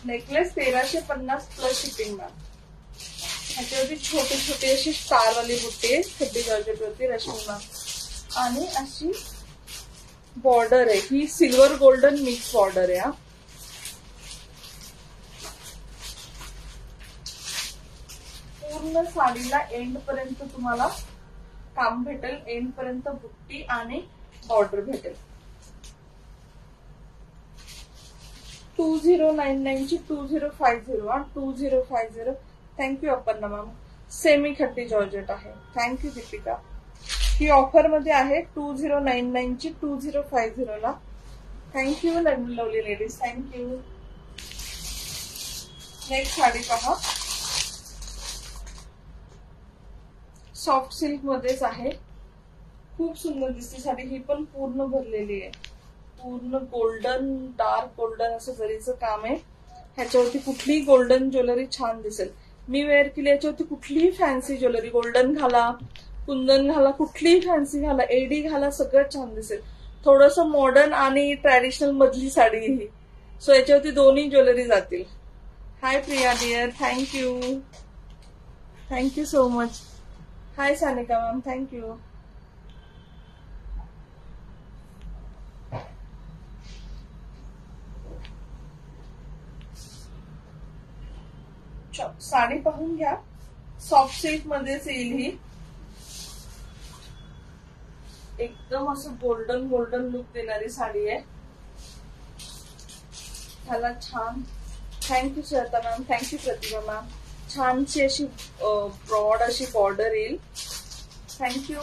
[SPEAKER 1] Necklace 1350 plus shipping ma'am. ह्याच्यावरती छोटे छोटे अशी स्टार वाली बुट्टी आहे. खड्डी जॉर्जेट वरती रश्मी मॅम. आणि अशी बॉर्डर आहे. ही सिल्वर गोल्डन मिक्स बॉर्डर आहे. पूर्ण साडीला एंड पर्यंत तुम्हाला काम भेटेल. एंड पर्यंत बुट्टी आणि बॉर्डर भेटेल. 2099 ची 2050. 2050. Thank you Aparna ma'am. सेमी खट्टी जॉर्जेट आहे. थँक्यू दीपिका. ही ऑफर मध्ये आहे 2099 ची 2050 ला. Thank you lovely ladies. Thank you. Next sari पहा. सॉफ्ट सिल्क मध्येच आहे. खूप सुंदर दिसते साडी. ही पण पूर्ण भरलेली आहे. पूर्ण गोल्डन, डार्क गोल्डन असं जरीचं काम आहे. ह्याच्यावरती कुठलीही गोल्डन ज्वेलरी छान दिसेल. मी वेअर केली याच्यावरती कुठलीही फॅन्सी ज्वेलरी, गोल्डन घाला, कुंदन घाला, कुठलीही फॅन्सी घाला, एडी घाला, सगळं छान दिसेल. थोडस मॉडर्न आणि ट्रॅडिशनल मधली साडी ही. सो याच्यावरती दोन्ही ज्वेलरी जातील. Hi Priya dear, thank you, thank you so much. Hi Sanika ma'am, thank you. Sari पाहून घ्या. सॉफ्ट सिल्क मध्येच येईल ही. एकदम असं गोल्डन गोल्डन लुक देणारी साडी आहे. ह्याला छान, थँक्यू श्वेता मॅम, थँक्यू प्रतिभा मॅम. छानशी अशी ब्रॉड अशी बॉर्डर येईल. थँक्यू,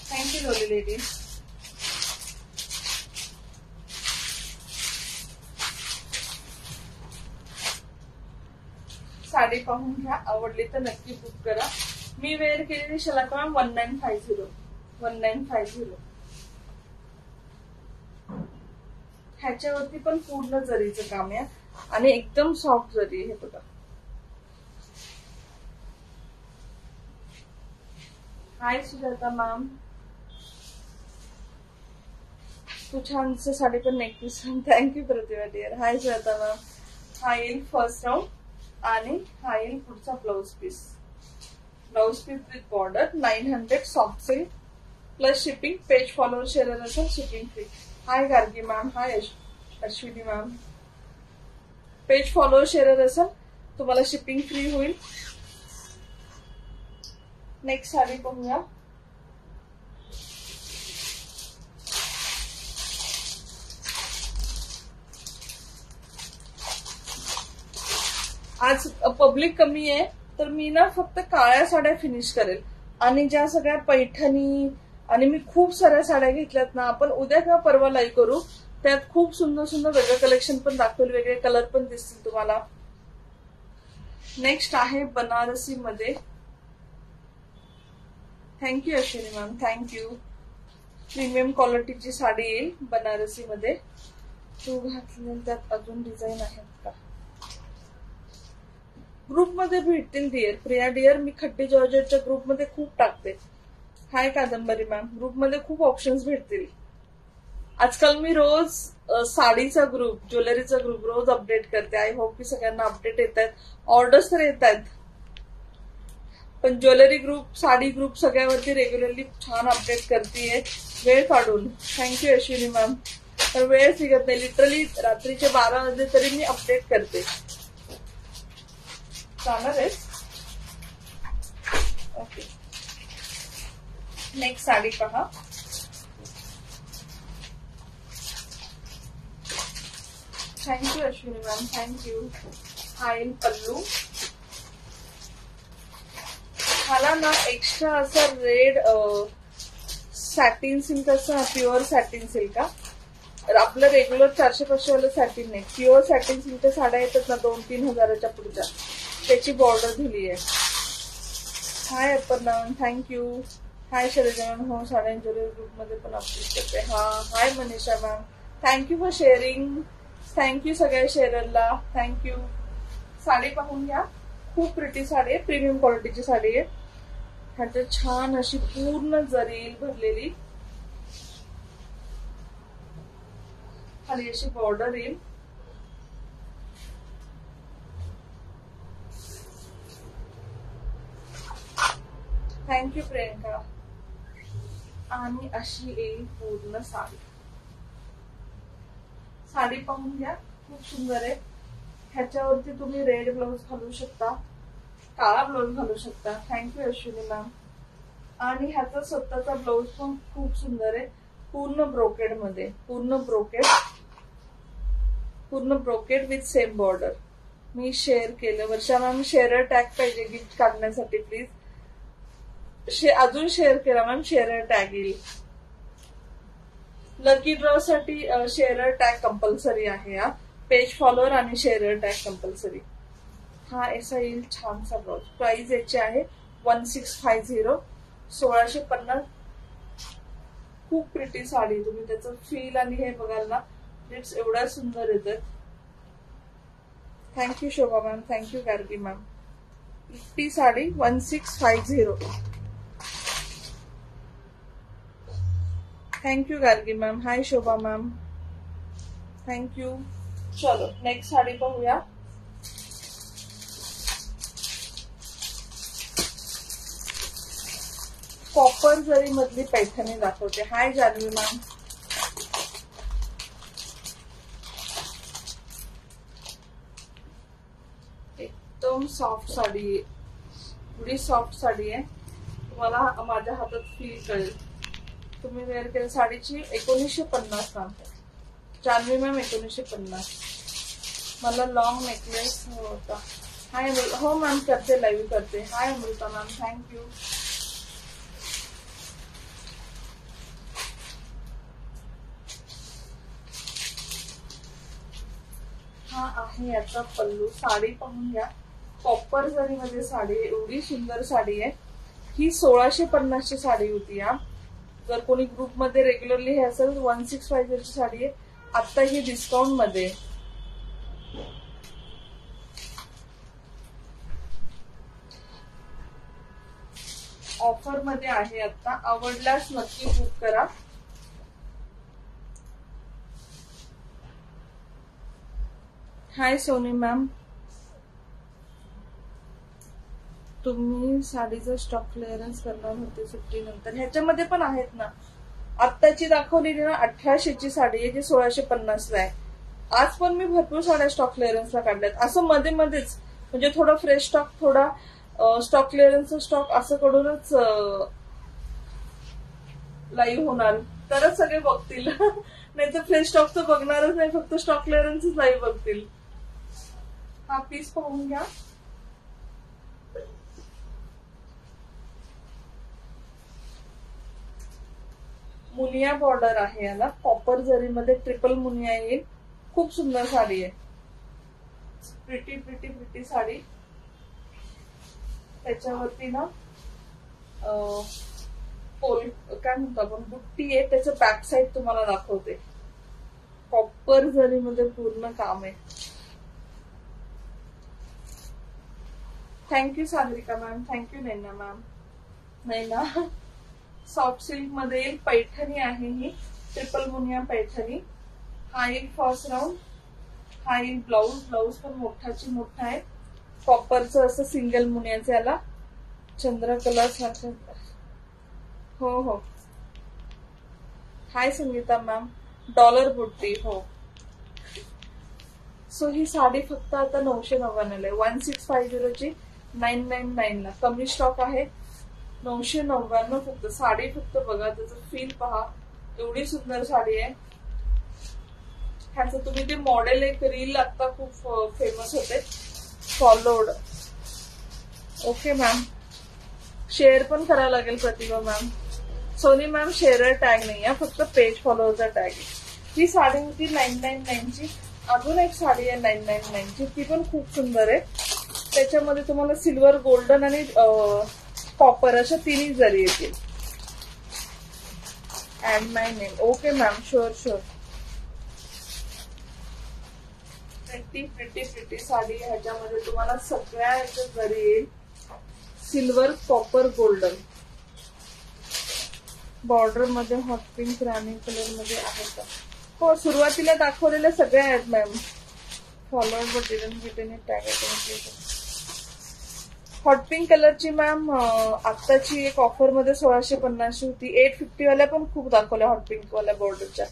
[SPEAKER 1] थँक्यू लोली लेडी. साडी पाहून घ्या, आवडली तर नक्की बुक करा. मी वेअर केलेली शलाका मॅम 1950, 1950. ह्याच्यावरती पण पूर्ण जरीचं काम आहे आणि एकदम सॉफ्ट जरी आहे. बघा, हाय सुजाता मॅम, तू छानसे साडी पण neckpiece. Thank you Pratibha dear. Hi Sujata ma'am. हा येईल फर्स्ट राऊंड आणि हा येईल पुढचा blouse piece. Blouse piece with border 900 soft silk plus shipping. Page follower share असेल, shipping free. Hi Gargi ma'am, hi Ashwini ma'am. Page follower share असेल तुम्हाला शिपिंग फ्री होईल. नेक्स्ट साडी पाहूया. आज पब्लिक कमी आहे तर मी ना फक्त काळ्या साड्या फिनिश करेल आणि ज्या सगळ्या पैठणी आणि मी खूप साऱ्या साड्या घेतल्यात ना, आपण उद्या किंवा परवा लाईव्ह करू. त्यात खूप सुंदर सुंदर वेगळं कलेक्शन पण दाखवेल, वेगळे कलर पण दिसतील तुम्हाला. नेक्स्ट आहे बनारसी मध्ये. Thank you Ashwini ma'am, thank you. Premium क्वालिटीची साडी येईल बनारसी मध्ये. तू घातलेली त्यात अजून डिझाईन आहेत का? ग्रुपमध्ये भेटतील डिअर. प्रिया डिअर, मी खड्डे जॉर्जेटच्या ग्रुपमध्ये खूप टाकते. हाय कादंबरी मॅम, ग्रुपमध्ये खूप ऑप्शन्स भेटतील. आजकाल मी रोज साडीचा ग्रुप, ज्वेलरीचा ग्रुप रोज अपडेट करते. आय होप की सगळ्यांना अपडेट येत आहेत. ऑर्डर्स तर येत आहेत, पण ज्वेलरी ग्रुप, साडी ग्रुप सगळ्यावरती रेग्युलरली छान अपडेट करतेय वेळ काढून. Thank you Ashwini ma'am. तर वेळ निघत नाही, लिटरली रात्रीचे 12 वाजले तरी मी अपडेट करते. जाणार आहे. ओके, नेक्स्ट साडी पहा. Thank you Ashwini ma'am, thank you. हा येईल पल्लू. हाला ना एक्स्ट्रा असा रेड सॅटिन सिल्क असं, प्युअर सॅटिन सिल्क. आपलं रेग्युलर 400-500 वाला सॅटिन नाही, प्युअर सॅटिन सिल्कच्या साड्या येतात ना 2-3 हजाराच्या पुढच्या, त्याची बॉर्डर दिली आहे. Hi Aparna ma'am, thank you. Hi Shailaja ma'am. हो, साड्या ज्वेलरी ग्रुप मध्ये पण अपडेट करते. हा, hi Manisha ma'am, thank you for sharing. Thank you सगळ्या शेअररला, थँक्यू. साडी पाहून घ्या, खूप प्रिटी साडी आहे, प्रीमियम क्वालिटीची साडी आहे. ह्याच्यात छान अशी पूर्ण जरी भरलेली खाली अशी बॉर्डर येईल. थँक्यू प्रियंका. आणि अशी येईल पूर्ण साडी. साडी पाहून घ्या, खूप सुंदर आहे. ह्याच्यावरती तुम्ही रेड ब्लाउज घालू शकता, काळा ब्लाउज घालू शकता. Thank you Ashwini ma'am. आणि ह्याचा स्वतःचा ब्लाउज पण खूप सुंदर आहे, पूर्ण ब्रोकेड मध्ये. पूर्ण brocade with same border. Me share केलं. वर्षा मॅम शेअर टॅग पाहिजे गिफ्ट काढण्यासाठी, प्लीज. अजून शेअर केला मॅम, शेअर टॅग येईल. लकी ड्रॉ साठी शेअर टॅग कंपल्सरी आहे. पेज फॉलोअर आणि शेअर टॅग कंपल्सरी. हा असा येईल छानसा ब्लाउज. प्राइस याची आहे 1650, 1650. खूप प्रिटी साडी. तुम्ही त्याचं फील आणि हे बघाल ना, इट्स एवढा सुंदर येतं. Thank you Shobha ma'am, thank you Gargi ma'am. Pretty sari 1650. Thank you Gargi ma'am. Hi Shobha ma'am, thank you. चलो नेक्स्ट साडी पाहूया. कॉपर जरी मधली पैठणी दाखवते. Hi Janhavi ma'am. एकदम सॉफ्ट साडी आहे, एवढी सॉफ्ट साडी आहे, तुम्हाला माझ्या हातात फील कळेल. तुम्ही वेअर केलेल्या साडीची 1950 नाम. जान्हवी मॅम 1950. मला लॉंग नेकलेस होता. हाय हो मॅम, करते लाईव्ह करते. हाय अमृता मॅम, थँक्यू. हा आहे याचा पल्लू. साडी पाहून घ्या, कॉपर जरी मध्ये साडी, एवढी सुंदर साडी आहे ही. 1650 ची साडी होती. या जर कोणी ग्रुप मध्ये रेग्युलरली हे असेल 1650 ची साडी आहे. आता ही डिस्काउंट मध्ये. ऑफर मध्ये आहे आता. आवडल्यास नक्की बुक करा. हाय सोनी मॅम, तुम्ही साडीचा स्टॉक क्लिअरन्स करणार होते सुट्टीनंतर. ह्याच्यामध्ये पण आहेत ना, आत्ताची दाखवलेली ना 1800 ची साडी आहे जी 1650 ला आहे. आज पण मी भरपूर साड्या स्टॉक क्लिअरन्सला काढल्यात. असं मध्ये मध्येच म्हणजे थोडा फ्रेश स्टॉक, थोडा स्टॉक क्लिअरन्सचा स्टॉक असं कडूनच लाईव्ह होणार, तरच सगळे बघतील. नाही तर फ्रेश स्टॉक तर बघणारच नाही, फक्त स्टॉक क्लिअरन्सच लाईव्ह बघतील. हा पीस पाहून घ्या. मुनिया बॉर्डर आहे याला. कॉपर जरी मध्ये ट्रिपल मुनिया येईल. खूप सुंदर साडी आहे. Pretty pretty pretty sari. त्याच्यावरती ना काय म्हणतो आपण, बुट्टी आहे. त्याचं बॅक साइड तुम्हाला दाखवते. कॉपर जरी मध्ये पूर्ण काम आहे. थँक्यू सागरिका मॅम, थँक्यू नैना मॅम. नैना सॉफ्ट सिल्क मध्ये येईल. पैठणी आहे ही, ट्रिपल मुनिया पैठणी. हा येईल फर्स्ट राऊंड. हा येईल ब्लाऊज. ब्लाऊज पण मोठाची मोठा आहे. कॉपरचं असं सिंगल मुनियाचं याला चंद्र कलर सारखं. हो हो. हाय संगीता मॅम. डॉलर बुट्टी. हो. सो ही साडी फक्त आता 999 आहे. 1650 ची 999 ला. कमी स्टॉक आहे. 999 फक्त. साडी फक्त बघा, त्याचं फील पहा. एवढी सुंदर साडी आहे. ह्याचं तुम्ही ते मॉडेल एक रील आता खूप फेमस होते, फॉलोड. ओके मॅम, शेअर पण करावं लागेल Pratibha ma'am. Soni ma'am share tag नाही आहे, फक्त पेज फॉलोअरचा टॅग आहे. ही साडी होती 999 ची. अजून एक साडी आहे 999 ची, ती पण खूप सुंदर आहे. त्याच्यामध्ये तुम्हाला सिल्वर, गोल्डन आणि कॉपर अशा तिन्ही जरी येतील. And my name. Okay ma'am, sure sure. Pretty pretty pretty sari. ह्याच्यामध्ये तुम्हाला सगळ्या ह्याच्यात जरी येईल. Silver, copper, golden. बॉर्डर मध्ये हॉट पिंक, राणी कलर मध्ये आहे का? हो, सुरुवातीला दाखवलेल्या सगळ्या आहेत ma'am. Follower but didn't get any tag. Hot pink कलरची मॅम आत्ताची एक ऑफर मध्ये 1650 होती. 850 वाल्या पण खूप दाखवल्या हॉट पिंक वाल्या बॉर्डरच्या.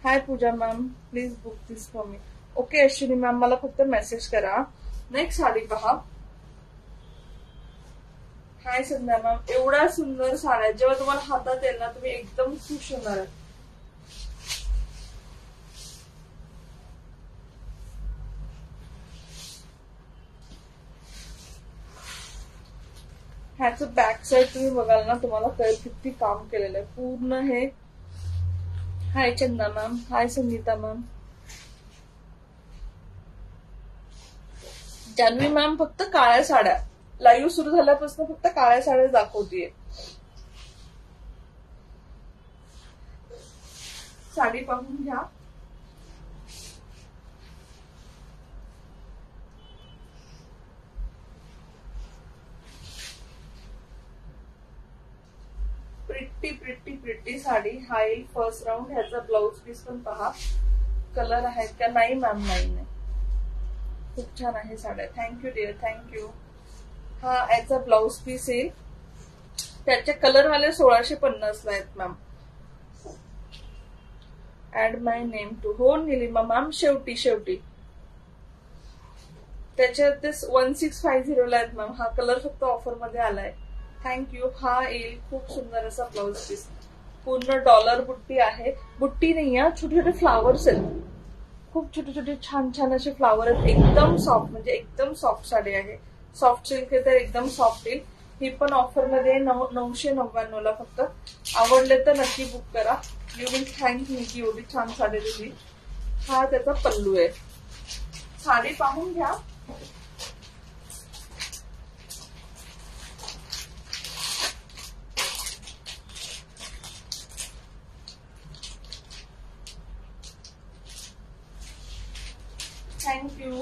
[SPEAKER 1] Hi Pooja ma'am, please book this for me. Okay Ashwini ma'am, मला फक्त मेसेज करा. नेक्स्ट साडी पहा. Hi Sandhya ma'am. एवढ्या सुंदर साड्या जेव्हा तुम्हाला हातात येईल ना, तुम्ही एकदम खुश होणार आहे. ह्याचं बॅक साइड तुम्ही बघाल ना, तुम्हाला कळेल किती काम केलेलं आहे पूर्ण हे. हाय चंदा मॅम. हाय संगीता मॅम. जान्हवी मॅम फक्त काळ्या साड्या. लाईव्ह सुरू झाल्यापासून फक्त काळ्या साड्या दाखवतीये. साडी पाहून घ्या. प्रिट्टी प्रिट्टी प्रिट्टी साडी. हा येईल फर्स्ट राऊंड. ह्याचा ब्लाउज पीस पण पहा. कलर आहेत का? नाही मॅम, नाही नाही. खूप छान आहे साड्या. Thank you dear, thank you. हा याचा ब्लाउज पीस येईल. त्याचे कलर वाले 1650 ला आहेत ma'am. Add my name too. हो निलिमा मॅम, शेवटी शेवटी त्याच्यात ते 1650 ला आहेत मॅम. हा कलर फक्त ऑफर मध्ये आलाय. थँक्यू. हा येईल खूप सुंदर असा ब्लाउज पीस. पूर्ण डॉलर बुट्टी आहे. बुट्टी नाही आहे, छोटे छोटे फ्लावर्स आहेत. खूप छोटे छोटे छान छान असे फ्लावर आहेत. एकदम सॉफ्ट, म्हणजे एकदम सॉफ्ट साडी आहे. सॉफ्ट सिल्क आहे तर एकदम सॉफ्ट येईल. ही पण ऑफर मध्ये 999 ला फक्त. आवडले तर नक्की बुक करा. यू विल थँक मी की एवढी छान साडी दिली. हा त्याचा पल्लू आहे. साडी पाहून घ्या. थँक्यू,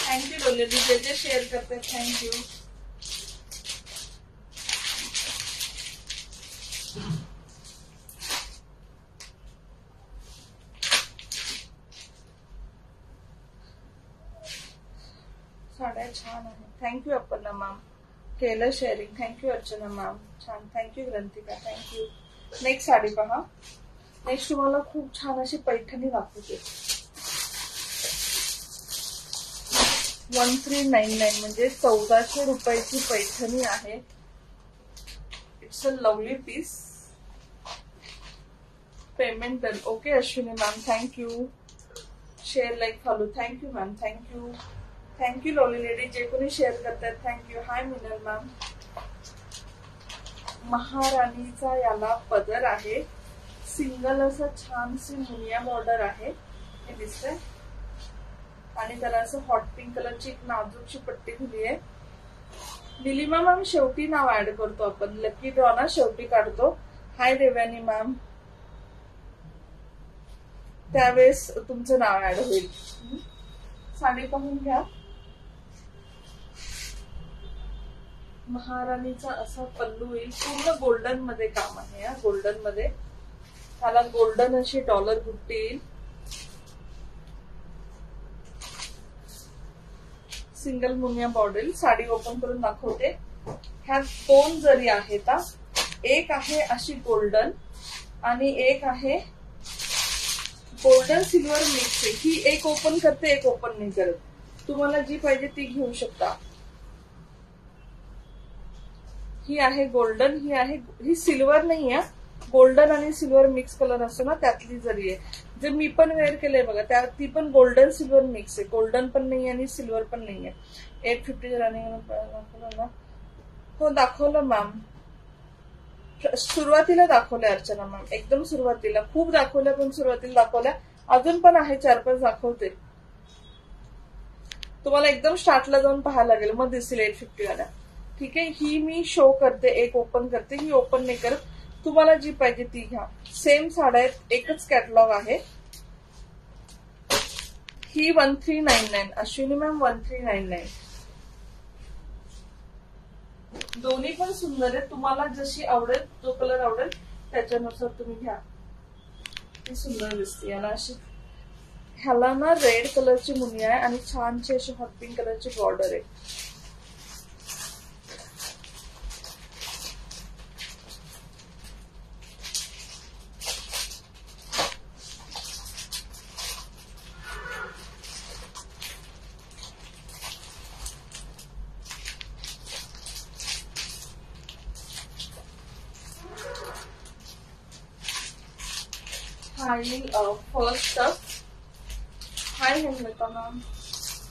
[SPEAKER 1] थँक्यू डोलेली. जे जे शेअर करते थँक्यू. साड्या छान आहे. Thank you Aparna ma'am. केलं शेअरिंग. Thank you Archana ma'am. छान. Thank you Granthika. Thank you. Next sari पहा. नेक्स्ट तुम्हाला खूप छान अशी पैठणी दाखवते. 1399 म्हणजे 1400 रुपयाची पैठणी आहे. It's a lovely piece. Payment done. Okay Ashwini ma'am, thank you. Share like follow. Thank you ma'am, thank you. Thank you lovely lady. जे कोणी शेअर करतात थँक्यू. Hi Minal ma'am. महाराणीचा याला पदर आहे. सिंगल असं छानशी मुनिया बॉर्डर आहे. हे दिसतंय. आणि त्याला असं हॉट पिंक कलरची एक नाजूकशी पट्टी दिली आहे. निलिमा मॅम शेवटी नाव ऍड करतो आपण. लकी ड्रॉ ना शेवटी काढतो. हाय देवयानी मॅम. त्यावेळेस तुमचं नाव ऍड होईल. साडी पाहून घ्या. महाराणीचा असा पल्लू येईल. पूर्ण गोल्डन मध्ये काम आहे. या गोल्डन मध्ये त्याला गोल्डन अशी डॉलर बुट्टी येईल. Single Muniya border. Sari open करून दाखवते. ह्या 2 जरी आहेत. एक आहे अशी गोल्डन आणि एक आहे गोल्डन सिल्वर मिक्स आहे. ही एक ओपन करते, एक ओपन नाही करत. तुम्हाला जी पाहिजे ती घेऊ शकता. ही आहे गोल्डन. ही सिल्वर नाही आहे. गोल्डन आणि सिल्वर मिक्स कलर असतो ना, त्यातली जरी आहे. जे मी पण वेअर केलंय बघा, त्या ती पण गोल्डन सिल्वर मिक्स आहे. गोल्डन पण नाही आणि सिल्वर पण नाही आहे. 850 रनिंग दाखवलं ना. हो दाखवलं मॅम. सुरुवातीला दाखवल्या अर्चना मॅम. एकदम सुरुवातीला. खूप दाखवल्या पण सुरुवातीला दाखवल्या. अजून पण आहे 4-5 दाखवते. तुम्हाला एकदम स्टार्टला जाऊन पाहायला लागेल, मग दिसेल 850 वाल्या. ठीक आहे. ही मी शो करते. एक ओपन करते. ही ओपन नाही करत. तुम्हाला जी पाहिजे ती घ्या. सेम साड्या आहेत. एकच कॅटलॉग आहे. ही 1399. अश्विनी मॅम 1399. दोन्ही पण सुंदर आहेत. तुम्हाला जशी आवडेल, जो कलर आवडेल त्याच्यानुसार तुम्ही घ्या. ती सुंदर दिसते. याला अशी, ह्याला ना रेड कलरची मुनी आहे आणि छानशी अशी हॉट पिंक कलरची बॉर्डर आहे. हा येईल first tough. Hi Hemlata ma'am.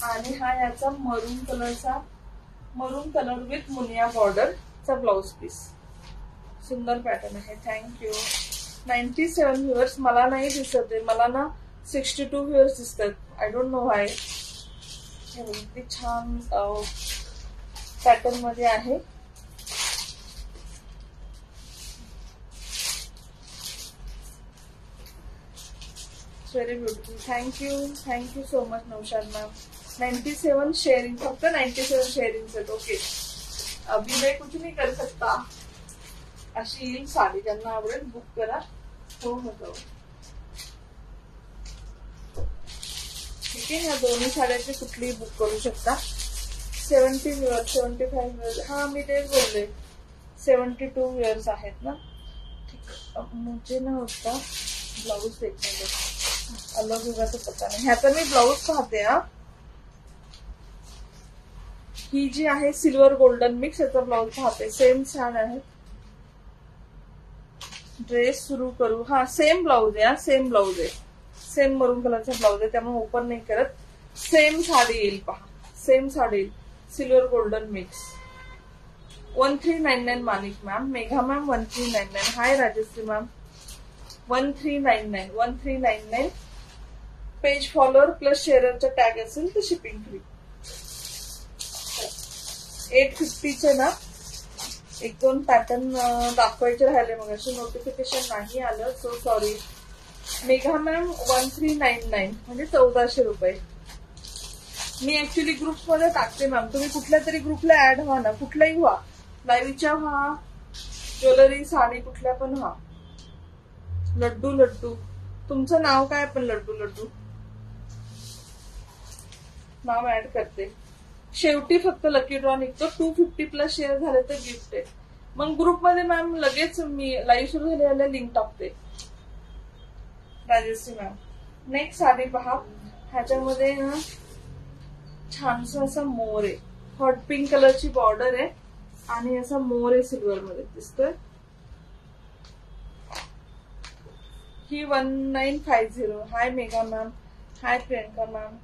[SPEAKER 1] आणि हा याचा maroon colour with Muniya border चा ब्लाउज पीस. सुंदर पॅटर्न आहे. थँक्यू. 97 व्ह्युअर्स. मला नाही दिसत आहे. मला ना 62 व्ह्युअर्स दिसतात. I don't know why. किती छान पॅटर्न मध्ये आहे. Very beautiful. Thank you so much Naushad ma'am. 97 sharing. फक्त 97 शेअरिंग आहेत. ओके. अभी मैं कुछ नहीं कर सकता. अशी येईल साडी. ज्यांना आवडेल बुक करा. हो हो. ठीक आहे. ह्या दोन्ही साड्याचे कुठलीही बुक करू शकता. 70 वियर्स 75 वियर्स. हा मी तेच बोलले. 72 वियर्स आहेत ना. ठीक. मुझे ना होता ब्लाउज देखने दो. अलग होगा तो पता नाही. ह्याचा मी ब्लाउज पाहते. हा ही जी आहे सिल्वर गोल्डन मिक्स याचा ब्लाउज पाहते. सेम छान आहे. ड्रेस सुरू करू. हा सेम ब्लाउज आहे. सेम ब्लाउज आहे. सेम मरून कलरचा ब्लाउज आहे. त्यामुळे ओपन नाही करत. सेम साडी येईल पहा. सेम साडी येईल. Silver golden mix. 1399 Manik ma'am. Megha ma'am 1399. Hi Rajashree ma'am. 1399 page follower plus शेअरचा टॅग असेल तर शिपिंग फ्री. 850चे ना 1-2 पॅटर्न दाखवायचे राहिले मग असे नोटिफिकेशन नाही आलं. So sorry. मेघा मॅम 1399 म्हणजे 1400 रुपये. मी ऍक्च्युली ग्रुप्समध्ये टाकते मॅम. तुम्ही कुठल्या तरी ग्रुपला ऍड व्हा ना. कुठलाही व्हा. लाईव्हच्या व्हा. ज्वेलरी साडी कुठल्या पण व्हा. लड्डू लड्डू. तुमचं नाव काय पण लड्डू लड्डू. नाव ऍड करते. शेवटी फक्त लकी ड्रॉ निघतो. 250 प्लस शेअर झाले तर गिफ्ट आहे. मग ग्रुपमध्ये मॅम लगेच मी लाईव्ह सुरू झालेल्या लिंक टाकते. राजश्री मॅम. नेक्स्ट साडी पहा. ह्याच्यामध्ये ना छानसा असा मोर आहे. हॉट पिंक कलरची बॉर्डर आहे आणि असा मोर आहे सिल्वर मध्ये दिसतोय. ही 1950. Hi Megha ma'am. Hi Priyanka ma'am.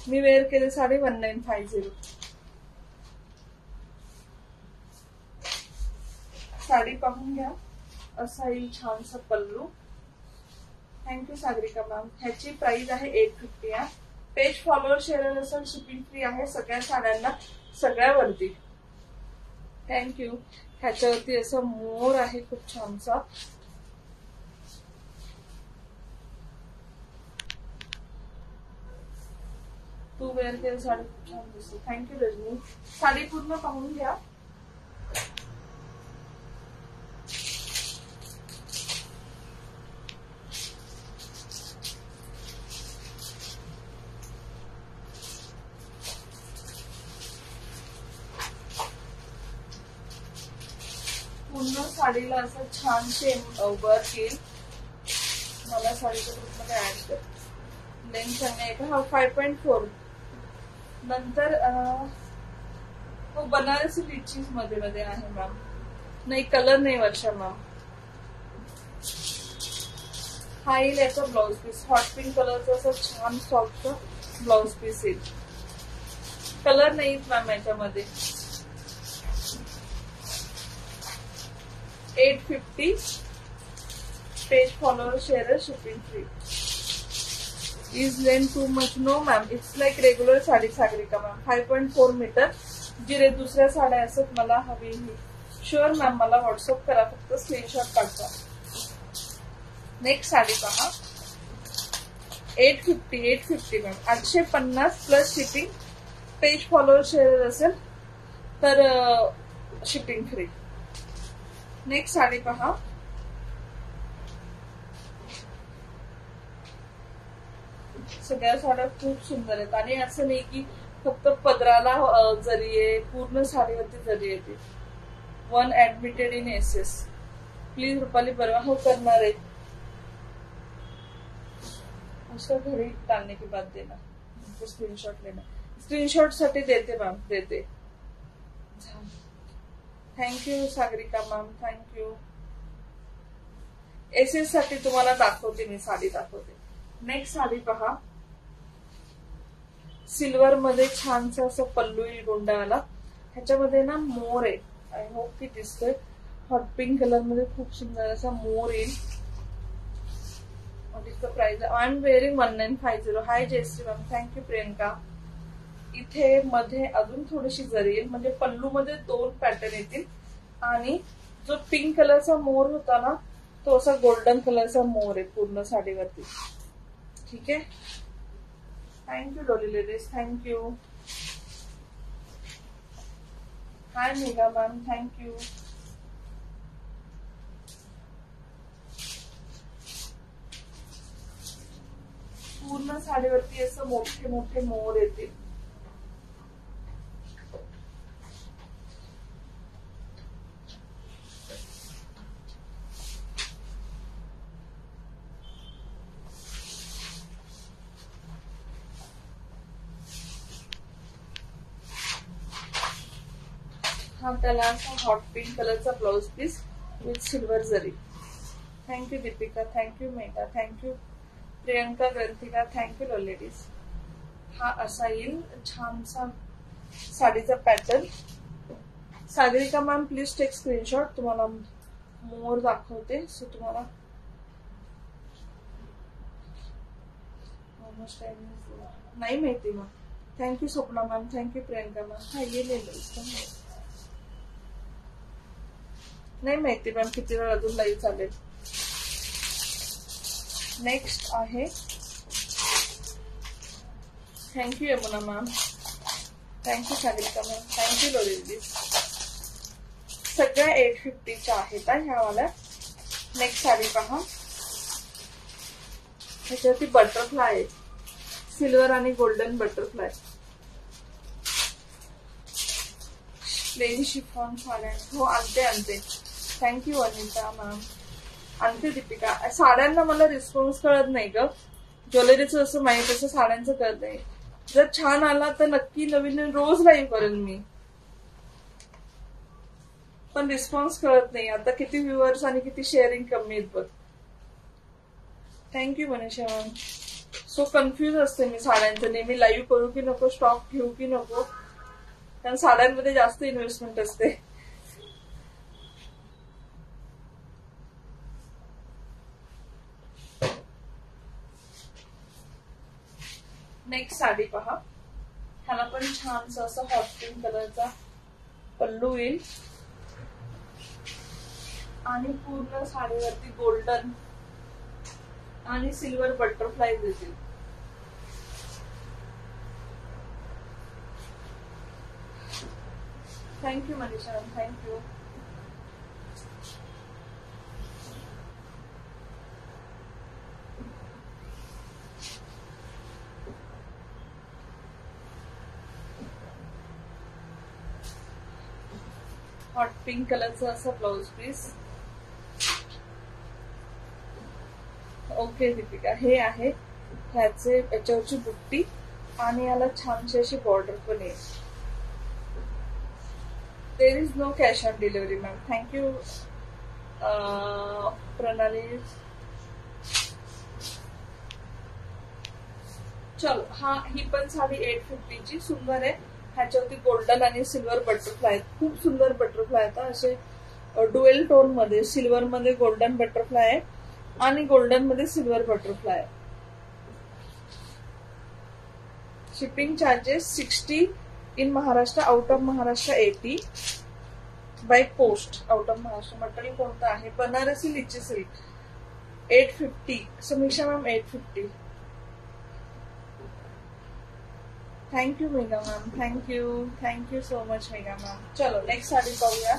[SPEAKER 1] मी वेअर केले साडी 1950. साडी पाहून घ्या. असा येईल छानसा पल्लू. Thank you Sagarika ma'am. ह्याची प्राइस आहे 850 आहे. पेज फॉलोअर शेअर असेल शिपिंग फ्री आहे सगळ्या साड्यांना सगळ्यावरती. थँक्यू. ह्याच्यावरती असं मोर आहे खूप छानसा. तू वेअर केली साडी खूप छान दिसते. थँक्यू रजनी. साडी पूर्ण पाहून घ्या. पूर्ण साडीला असं छानसे वर्क येईल. मला साडीच्या ग्रुपमध्ये ऍड कर. लेंथ सांगणे का. 5.4. नंतर बनारसी लिचीज मध्ये आहे मॅम. नाही कलर नाही वर्षा मॅम. हा येईल याचा ब्लाउज पीस. हॉट पिंक कलरचा असं छान सॉफ्ट ब्लाउज पीस येईल. कलर नाही मॅम याच्यामध्ये. 850. Page follower share shipping free. Is length too much. No ma'am. It's like regular sari Sagarika ma'am. 5.4 metre. जी दुसऱ्या साड्या असत मला हवी ही. Sure ma'am. मला व्हॉट्सअप करा. फक्त स्क्रीनशॉट काढता. नेक्स्ट साडी पहा. 850 ma'am. 850 plus shipping. Page follower share असेल तर शिपिंग फ्री. नेक्स्ट साडी पहा. सगळ्या साड्या खूप सुंदर आहेत आणि असं नाही की फक्त पदराला जरी आहे. पूर्ण साडीवरती जरी येते. 1 admitted in SS. Please Rupali बरवा. हो करणार आहे. उसका घरी डालने के बाद देना. स्क्रीनशॉट लेना. स्क्रीनशॉट साठी देते मॅम. देते. Thank you Sagarika ma'am. Thank you. SS साठी तुम्हाला दाखवते मी. साडी दाखवते. नेक्स्ट साडी पहा. सिल्वर मध्ये छानसा असं पल्लू येईल गोंडाला. ह्याच्यामध्ये ना मोर आहे. आय होप की दिसतोय. हॉट पिंक कलर मध्ये खूप सुंदर असा मोर येईल. Price I am wearing 1950. Hi Jayshree ma'am. Thank you Priyanka. इथे मध्ये अजून थोडीशी जरी येईल म्हणजे पल्लू मध्ये 2 पॅटर्न येतील आणि जो पिंक कलरचा मोर होता ना तो असा गोल्डन कलरचा मोर आहे पूर्ण साडीवरती. ठीक आहे. Thank you Dolly ladies. थँक्यू. हाय मेघा मॅम, थँक्यू. पूर्ण साडीवरती असं मोठे मोठे मोर येतील. हा त्याला असा हॉट पिंक कलरचा blouse piece with silver zari. Thank you Deepika, thank you Megha, thank you Priyanka, Granthika, thank you ladies. हा असा येईल छानसा साडीचा pattern. Sagarika ma'am please take screenshot. तुम्हाला मोर दाखवते. सो तुम्हाला नाही माहिती ma'am. Thank you Swapna ma'am, thank you Priyanka ma'am. हा ये ले लो. नाही माहिती मॅम किती वेळ अजून लाईव्ह चालेल. नेक्स्ट आहे. Thank you Yamuna ma'am, thank you Sagarika ma'am, thank you लोरेंजी. सगळ्या 850च्या आहेत ह्या वाल्या. नेक्स्ट साडी पहा. ह्याच्यावरती बटरफ्लाय आहे, सिल्वर आणि गोल्डन बटरफ्लाय. प्लेन शिफॉन साड्या. हो आणते. Thank you Anita ma'am. आणते दीपिका. साड्यांना मला रिस्पॉन्स कळत नाही ग. ज्वेलरीचं असं माहिती, तसं साड्यांचं कळत नाही. जर छान आला तर नक्की नवीन रोज लाईव्ह करेन मी, पण रिस्पॉन्स कळत नाही. आता किती व्ह्युअर्स आणि किती शेअरिंग कमी आहेत बघ. Thank you Manisha ma'am. So confuse असते मी साड्यांचं. नेहमी लाईव्ह करू की नको, स्टॉक घेऊ की नको, कारण साड्यांमध्ये जास्त इन्व्हेस्टमेंट असते. नेक्स्ट साडी पहा. ह्याला पण छानसा असं हॉट पिंक कलरचा पल्लू येईल आणि पूर्ण साडीवरती गोल्डन आणि सिल्वर बटरफ्लाय येतील. Thank you Manisha, thank you. Hot pink कलरचं असं ब्लाउज पीस. ओके दीपिका. हे आहे ह्याचे याच्यावरची बुट्टी आणि याला छानशी अशी बॉर्डर पण येईल. There is no cash on delivery ma'am. Thank you Pranali. चलो ही पण साडी 850ची सुंदर आहे. ह्याच्यावरती गोल्डन आणि सिल्वर बटरफ्लाय आहेत. खूप सुंदर बटरफ्लाय आहेत. असे डुएल टोन मध्ये सिल्वर मध्ये गोल्डन बटरफ्लाय आहे आणि गोल्डन मध्ये सिल्वर बटरफ्लाय आहे. Shipping charges 60 in Maharashtra, out of Maharashtra 80 by post. Out of Maharashtra. Material कोणतं आहे? Banarasi litchi silk 850. Sameeksha ma'am 850. Thank you Megha ma'am, thank you so much Megha ma'am. चलो नेक्स्ट साडी पाहूया.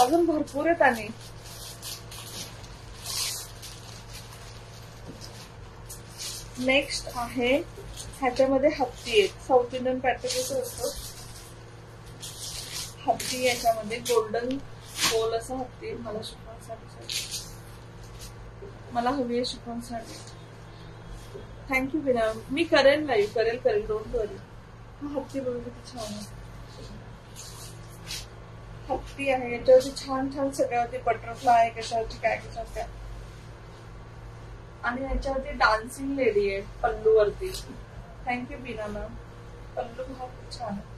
[SPEAKER 1] अजून भरपूर आहेत. आणि नेक्स्ट आहे ह्याच्यामध्ये हत्ती आहेत. साऊथ इंडियन पॅटर्न असतो. हत्ती याच्यामध्ये गोल्डन गोल असा हत्ती. मला शिफॉन साडी, मला हवी आहे शिफॉन साडी. थँक्यू विना. मी करेन लाईव्ह, करेल डोंट वरी. हा हत्ती बघा किती छान आहे. हत्ती आहे. याच्यावरती छान छान सगळ्यावरती बटरफ्लाय आहे. कशावरती काय. आणि याच्यावरती डान्सिंग लेडी आहे पल्लूवरती. Thank you Beena ma'am. पल्लू हा खूप छान आहे.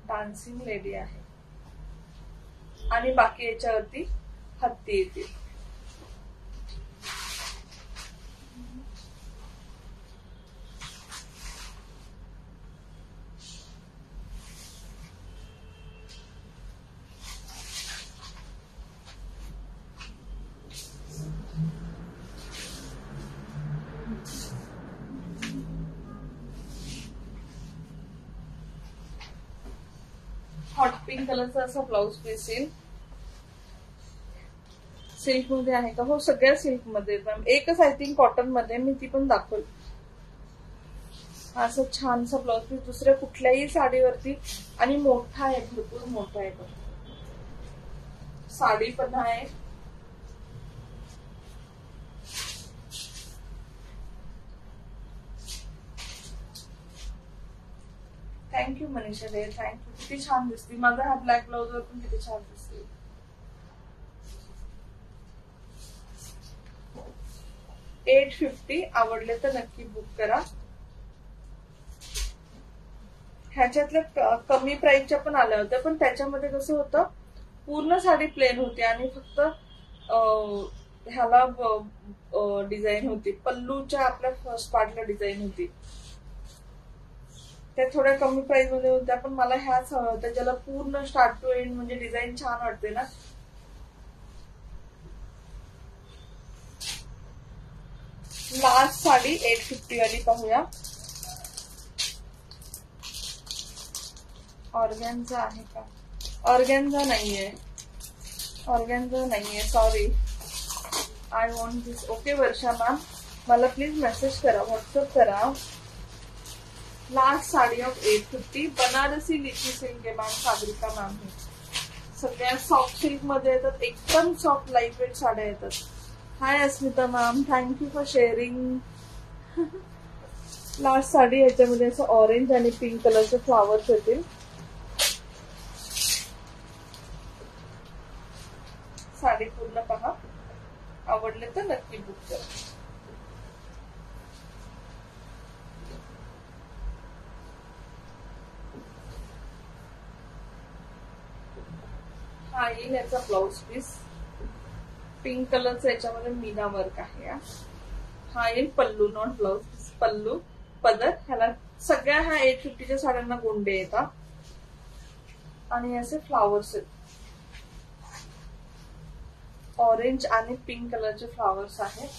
[SPEAKER 1] डान्सिंग लेडी आहे आणि बाकी याच्यावरती हत्ती येतील. पिंक कलरचा असा ब्लाउज पीस येईल. सिल्क मध्ये आहे का? हो, सगळ्या सिल्क मध्ये मॅम. एकच आय थिंक कॉटन मध्ये, मी ती पण दाखवल. असं छानसा ब्लाउज पीस दुसऱ्या कुठल्याही साडीवरती, आणि मोठा आहे, भरपूर मोठा आहे. साडी पण आहे. थँक्यू मनीषा दे, थँक्यू. किती छान दिसते. माझा हा ब्लॅक ब्लाउज वर पण किती छान दिसते. 850. आवडले तर नक्की बुक करा. ह्याच्यातल्या कमी प्राइसच्या पण आल्या होत्या, पण त्याच्यामध्ये कसं होतं, पूर्ण साडी प्लेन होती आणि फक्त ह्याला डिझाईन होती. पल्लूच्या आपल्या फर्स्ट पार्टला डिझाईन होती. त्या थोड्या कमी प्राइस मध्ये होत्या, पण मला ह्याच हव्या होत्या ज्याला पूर्ण स्टार्ट टू एंड म्हणजे डिझाईन छान वाटते ना. लास्ट साडी 850 वाली पाहूया. ऑर्गॅन्झा आहे का? ऑर्गॅन्झा नाहीये, ऑर्गॅन्झा नाहीये, sorry. I want this. Okay Varsha ma'am, मला प्लीज मेसेज करा, व्हॉट्सअप करा. Last sari of 850. Banarasi litchi silk आहे मॅम, सागरिका मॅम. हे सगळ्या सॉफ्ट सिल्क मध्ये येतात, एकदम सॉफ्ट लाईट वेट साड्या येतात. Hi Asmita ma'am, thank you for sharing. Last sari, याच्यामध्ये असं ऑरेंज आणि पिंक कलरचे फ्लावर्स येतील. साडी पूर्ण पहा, आवडले तर नक्की बुक करा. हा येईल याचा ब्लाउज पीस. पिंक कलरचा याच्यामध्ये मीना वर्क आहे. हा येईल पल्लू, नॉट ब्लाउज पीस, पल्लू पदर. ह्याला सगळ्या ह्या 850च्या साड्यांना गोंडे येतात आणि असे फ्लावर्स आहेत. ऑरेंज आणि पिंक कलरचे फ्लावर्स आहेत.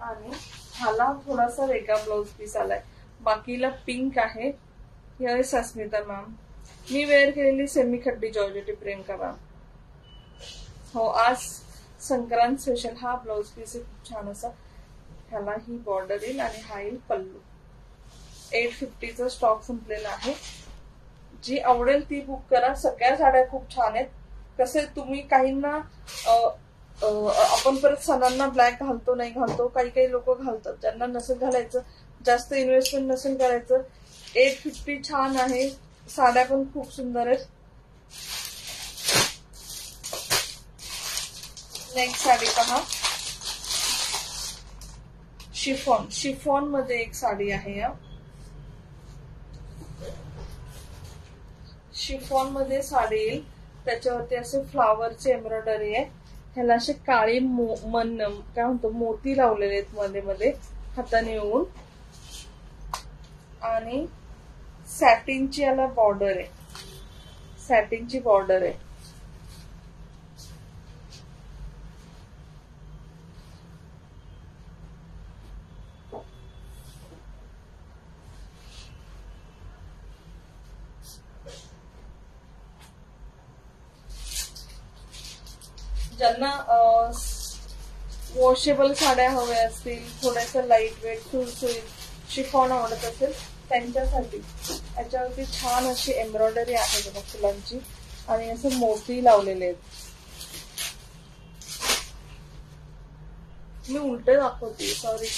[SPEAKER 1] आणि ह्याला थोडासा वेगळा ब्लाउज पीस आलाय. बाकीला पिंक आहे. यस अस्मिता मॅम, मी वेअर केलेली सेमी खड्डी जॉर्जेट प्रियंका मॅम. हो, आज संक्रांत स्पेशल हा ब्लाउज पीस आहे, खूप छान असा. ह्याला ही बॉर्डर येईल आणि हा येईल पल्लू. 850चा स्टॉक संपलेला आहे. जी आवडेल ती बुक करा. सगळ्या साड्या खूप छान आहेत. कसे तुम्ही काहींना आपण परत सणांना ब्लॅक घालतो नाही घालतो, काही काही लोक घालतात, ज्यांना नसेल घालायचं, जास्त इन्व्हेस्टमेंट नसेल करायचं. 850 छान आहे. साड्या पण खूप सुंदर आहेत. नेक्स्ट साडी पहा. शिफॉन, शिफॉन मध्ये एक साडी आहे. या शिफॉन मध्ये साडी येईल. त्याच्यावरती असे फ्लावरची एम्ब्रॉयडरी आहे. ह्याला असे काळी काय म्हणतो, मोती लावलेले आहेत मध्ये मध्ये हाताने येऊन. आणि सॅटिनची याला बॉर्डर आहे, सॅटिनची बॉर्डर आहे. ज्यांना वॉशेबल साड्या हव्या असतील, थोड्याशा लाईट वेट सुरसुरीत शिफॉन आवडत असेल त्यांच्यासाठी याच्यावरती छान अशी एम्ब्रॉयडरी आहे बघा फुलांची, आणि असे मोती लावलेले आहेत. मी उलट दाखवते, सॉरी.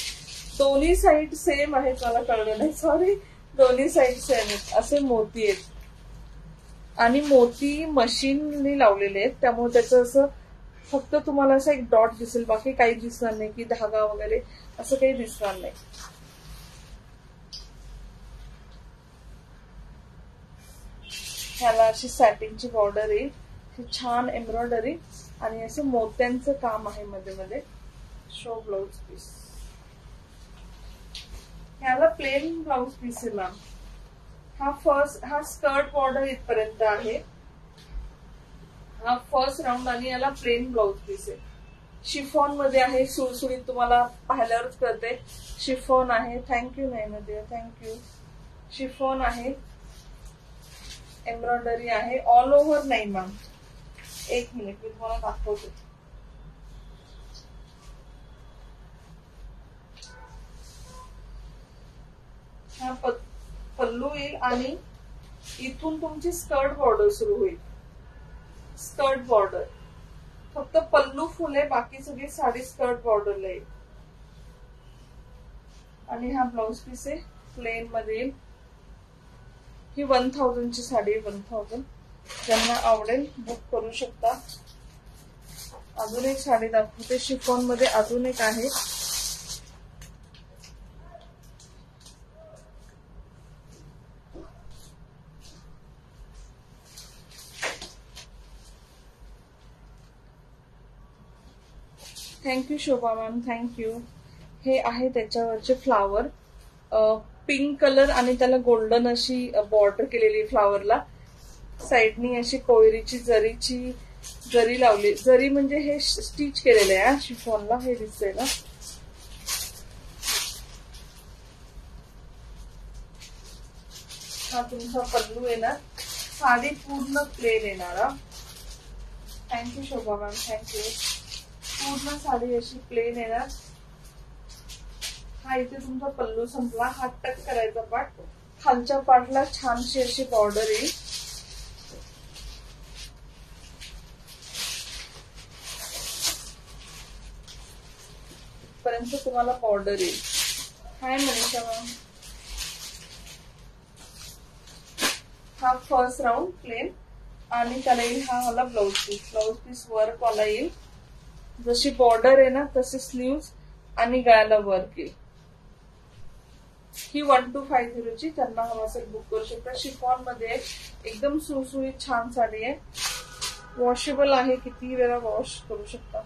[SPEAKER 1] दोन्ही साईड सेम आहेत, मला कळलं नाही, सॉरी. दोन्ही साईड सेम आहेत. असे मोती आहेत आणि मोती मशीनने लावलेले आहेत, त्यामुळे त्याचं असं फक्त तुम्हाला असं एक डॉट दिसेल, बाकी काही दिसणार नाही, की धागा वगैरे असं काही दिसणार नाही. ह्याला अशी सॅटिनची बॉर्डर येईल, छान एम्ब्रॉयडरी आणि असं मोत्यांचं काम आहे मध्ये मध्ये. Show blouse piece. ह्याला प्लेन ब्लाउज पीस आहे मॅम. हा स्कर्ट बॉर्डर इथपर्यंत आहे. हा फर्स्ट राऊंड आणि याला प्लेन ब्लाउज पीस आहे. शिफॉन मध्ये आहे, सुळसुळीत तुम्हाला पाहिल्यावरच कळते. शिफॉन आहे. थँक्यू नैनदिया, थँक्यू. शिफॉन आहे, एम्ब्रॉयडरी आहे, ऑल ओव्हर नाही मॅम. एक मिनिट मी तुम्हाला दाखवते. हा पल्लू येईल आणि इथून तुमची स्कर्ट बॉर्डर सुरू होईल. स्कर्ट बॉर्डर फक्त पल्लू फुल आहे, बाकी सगळी साडी स्कर्ट बॉर्डरला येईल. आणि हा ब्लाउज पीस आहे, प्लेन मध्ये येईल. ही 1000 ची साडी आहे. 1000. ज्यांना आवडेल बुक करू शकता. अजून एक साडी दाखवते शिफॉन मध्ये. अजून एक आहे, थँक्यू शोभा मॅम, थँक्यू. हे आहे त्याच्यावरचे फ्लावर, पिंक कलर आणि त्याला गोल्डन अशी बॉर्डर केलेली फ्लावरला. साइडनी अशी कोयरीची जरीची जरी लावली. जरी म्हणजे हे स्टिच केलेले आहे शिफॉनला, हे दिसतंय ना. हा तुमचा पल्लू येणार. साडी पूर्ण प्लेन येणार. Thank you Shobha ma'am, thank you. पूर्ण साडी अशी प्लेन येणार. हा इथे तुमचा पल्लू संपला. हात टक करायचा पार्ट. खालच्या पार्टला छानशी अशी बॉर्डर येईल. पर्यंत तुम्हाला बॉर्डर येईल. Hi Manisha ma'am. हा फर्स्ट राऊंड प्लेन आणि त्याला येईल हा वाला blouse piece. Blouse piece work वाला येईल. जशी बॉर्डर आहे ना तसे स्लीव्ज आणि गळ्याला वर्क येईल. ही 1250 ची. त्यांना हवा असेल बुक करू शकता. शिफॉन मध्ये एकदम सुळसुळीत छान साडी आहे. वॉशेबल आहे, किती वेळा वॉश करू शकता.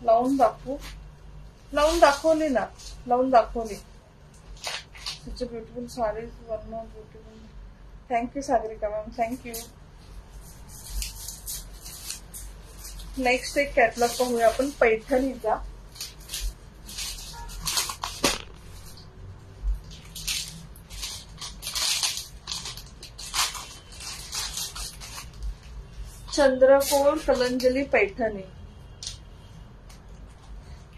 [SPEAKER 1] लावून दाखवू. लावून दाखवली ना, लावून दाखवली. such a beautiful sarees, one more beautiful. Thank you Sagarika ma'am, thank you. Next एक कॅटलॉग पाहूया आपण पैठणीचा. चंद्रकोर कलंजली पैठणी.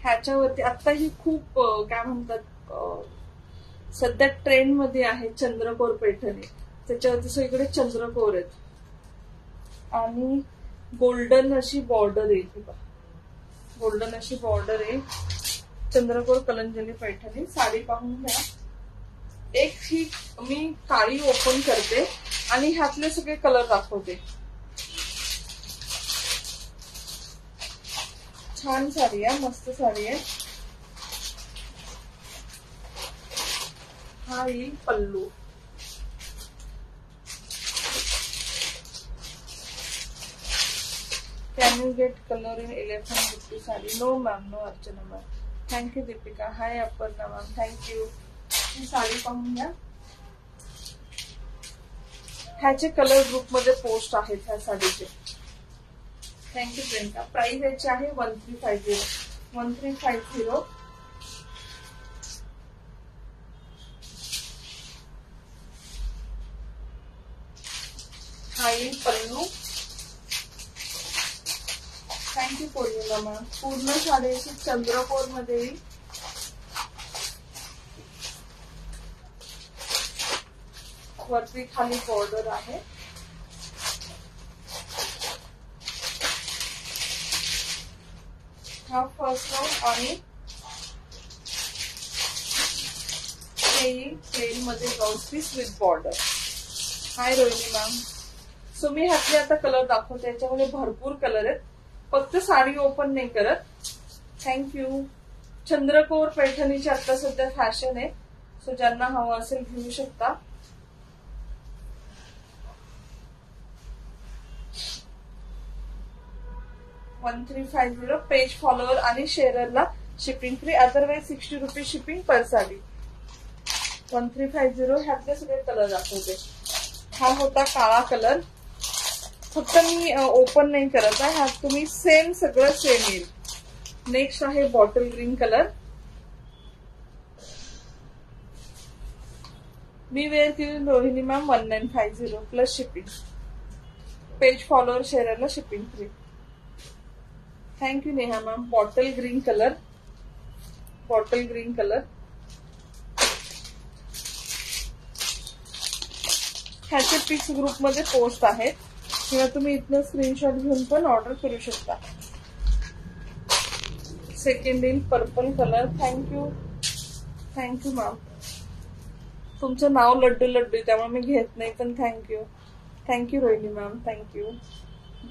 [SPEAKER 1] ह्याच्यावरती आता ही खूप काय म्हणतात सध्या ट्रेंड मध्ये आहे चंद्रकोर पैठणी. त्याच्यावरती सगळीकडे चंद्रकोर आहेत आणि गोल्डन अशी बॉर्डर आहे. गोल्डन अशी बॉर्डर आहे. चंद्रकोर कलंजली पैठणी. साडी पाहून घ्या. एक ही मी काळी ओपन करते आणि ह्यातले सगळे कलर दाखवते. छान साडी आहे, मस्त साडी आहे. हा येईल pallu. Can you get colour in elephant बुट्टी sari? No ma'am, no Archana ma'am. Thank you Deepika. Hi Aparna ma'am, thank you. ही साडी पाहून घ्या. ह्याचे कलर ग्रुप मध्ये पोस्ट आहेत ह्या साडीचे. थँक्यू प्रियंका. प्राइस याची आहे 1350. 1350. हा येईल पल्लू. थँक्यू पौर्णिमा मॅम. पूर्ण साडीची चंद्रकोर मध्ये येईल. वरती खाली बॉर्डर आहे. हा फर्स्ट राऊंड आणि हे येईल प्लेन मध्ये blouse piece with border. Hi Rohini ma'am. So मी ह्यातले आता कलर दाखवते. याच्यामध्ये भरपूर कलर आहेत, फक्त साडी ओपन नाही करत. थँक्यू. चंद्रकोर पैठणीची आता सध्या फॅशन आहे. सो ज्यांना हवं असेल घेऊ शकता. $1350. पेज फॉलोअर आणि शेअररला शिपिंग फ्री. अदरवाइज ₹60 शिपिंग पर साडी. 1350. ह्यातले सगळे कलर दाखवते. हा होता काळा कलर. फक्त मी ओपन नाही करत आहे. ह्यात तुम्ही सेम सगळं सेम येईल. नेक्स्ट आहे बॉटल ग्रीन कलर. मी वेअर केली Rohini ma'am 1950 plus shipping. Page follower शेअरला shipping free. Thank you Neha ma'am. Bottle green colour. Bottle green colour. ह्याचे पिक्स ग्रुपमध्ये पोस्ट आहेत किंवा तुम्ही इथनं स्क्रीनशॉट घेऊन पण ऑर्डर करू शकता. Second in purple colour. Thank you. Thank you ma'am. तुमचं नाव लड्डू लड्डू त्यामुळे मी घेत नाही, पण thank you. Thank you Rohini ma'am. Thank you.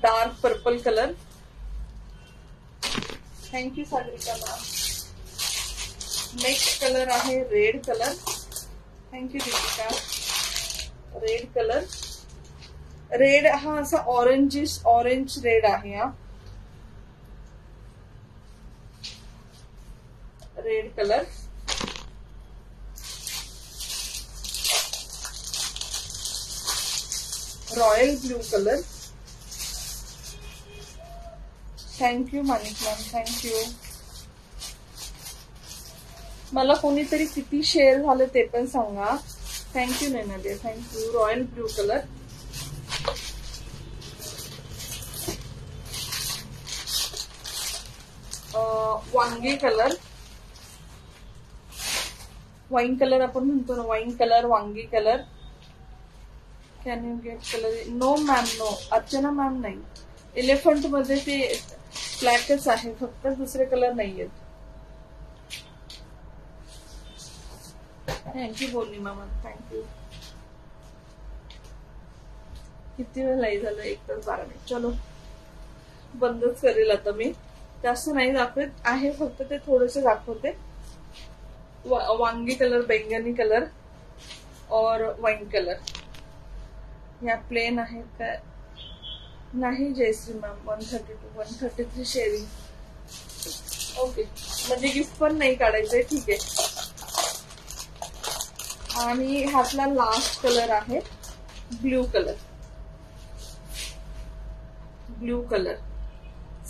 [SPEAKER 1] Dark purple colour. Thank you Sagarika ma'am. Next colour आहे red colour. Thank you Deepika. Red colour. Red हा असा ऑरेंज रेड आहे. हा red colour. Royal blue colour. Thank you Manik ma'am. Thank you. मला कोणीतरी किती शेअर झाले ते पण सांगा. थँक्यू नैनादे. थँक्यू. Royal blue colour. वांगी कलर. वाईन कलर आपण म्हणतो ना, वाईन कलर, वांगी colour. Can you get colour? No ma'am, no. Archana ma'am नाही. एलिफंट मध्ये ते ब्लॅकच आहे, फक्त दुसरे कलर नाही आहेत. थँक्यू बोलली मामा. थँक्यू. किती वेळ नाही झालं? 1 तास 12 मिनिट. चलो बंदच करेल आता मी. जास्त नाही दाखवत आहे, फक्त ते थोडेसे दाखवते. वांगी कलर, बैंगनी कलर और वाइन कलर. या प्लेन आहे का? नाही जयश्री मॅम. 132 133 शेअरिंग. ओके, म्हणजे गिफ्ट पण नाही काढायचंय. ठीक आहे. आणि ह्यातला लास्ट कलर आहे ब्ल्यू कलर. Blue colour.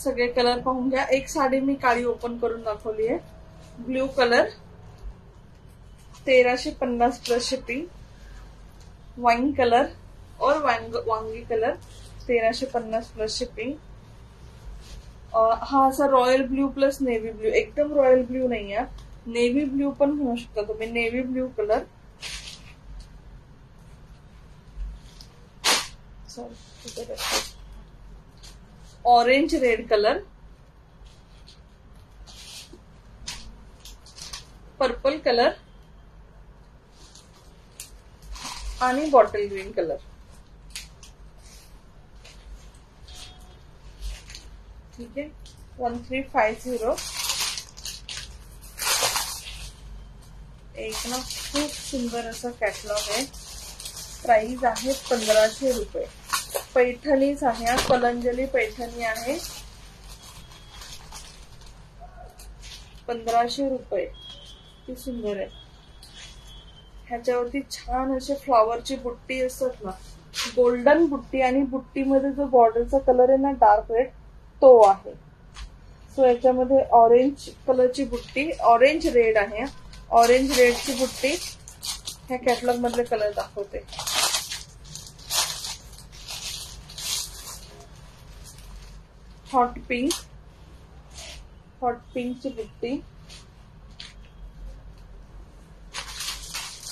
[SPEAKER 1] सगळे कलर पाहून घ्या. एक साडी मी काळी ओपन करून दाखवली आहे. Blue colour 1350 plus shipping. Wine colour और वांगी कलर 1350 प्लस शिपिंग. हा असा royal blue plus navy blue. एकदम रॉयल ब्ल्यू नाही आहे, नेव्ही ब्ल्यू पण म्हणू शकता तुम्ही. Navy blue colour. Orange red colour. Purple colour आणि बॉटल ग्रीन कलर. ठीक आहे. 1350. एक ना खूप सुंदर असं कॅटलॉग आहे. प्राइस आहे 1500 रुपये. पैठणीच आहे. कलंजली पैठणी आहे. 1500 रुपये. किती सुंदर आहे. ह्याच्यावरती छान असे फ्लॉवरची बुट्टी असतात ना, गोल्डन बुट्टी. आणि बुट्टीमध्ये जो बॉर्डरचा कलर आहे ना, डार्क रेड, तो आहे. सो याच्यामध्ये ऑरेंज कलरची बुट्टी, ऑरेंज रेड आहे. ऑरेंज रेडची बुट्टी ह्या कॅटलॉग मधले कलर दाखवते. Hot pink. हॉट पिंकची बुट्टी.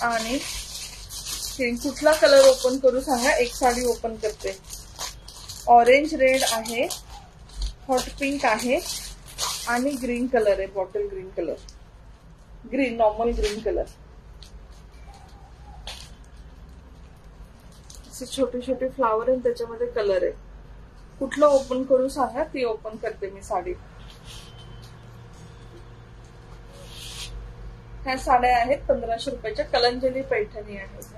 [SPEAKER 1] आणि कुठला कलर ओपन करू सांगा. एक साडी ओपन करते. ऑरेंज रेड आहे, हॉट पिंक आहे आणि ग्रीन कलर आहे. Bottle green colour. Green, normal green colour. असे छोटे छोटे फ्लावर आहे, त्याच्यामध्ये कलर आहे. कुठलं ओपन करू सांगा, ती ओपन करते मी साडी. ह्या साड्या आहेत 1500 रुपयाच्या. कलंजली पैठणी आहे.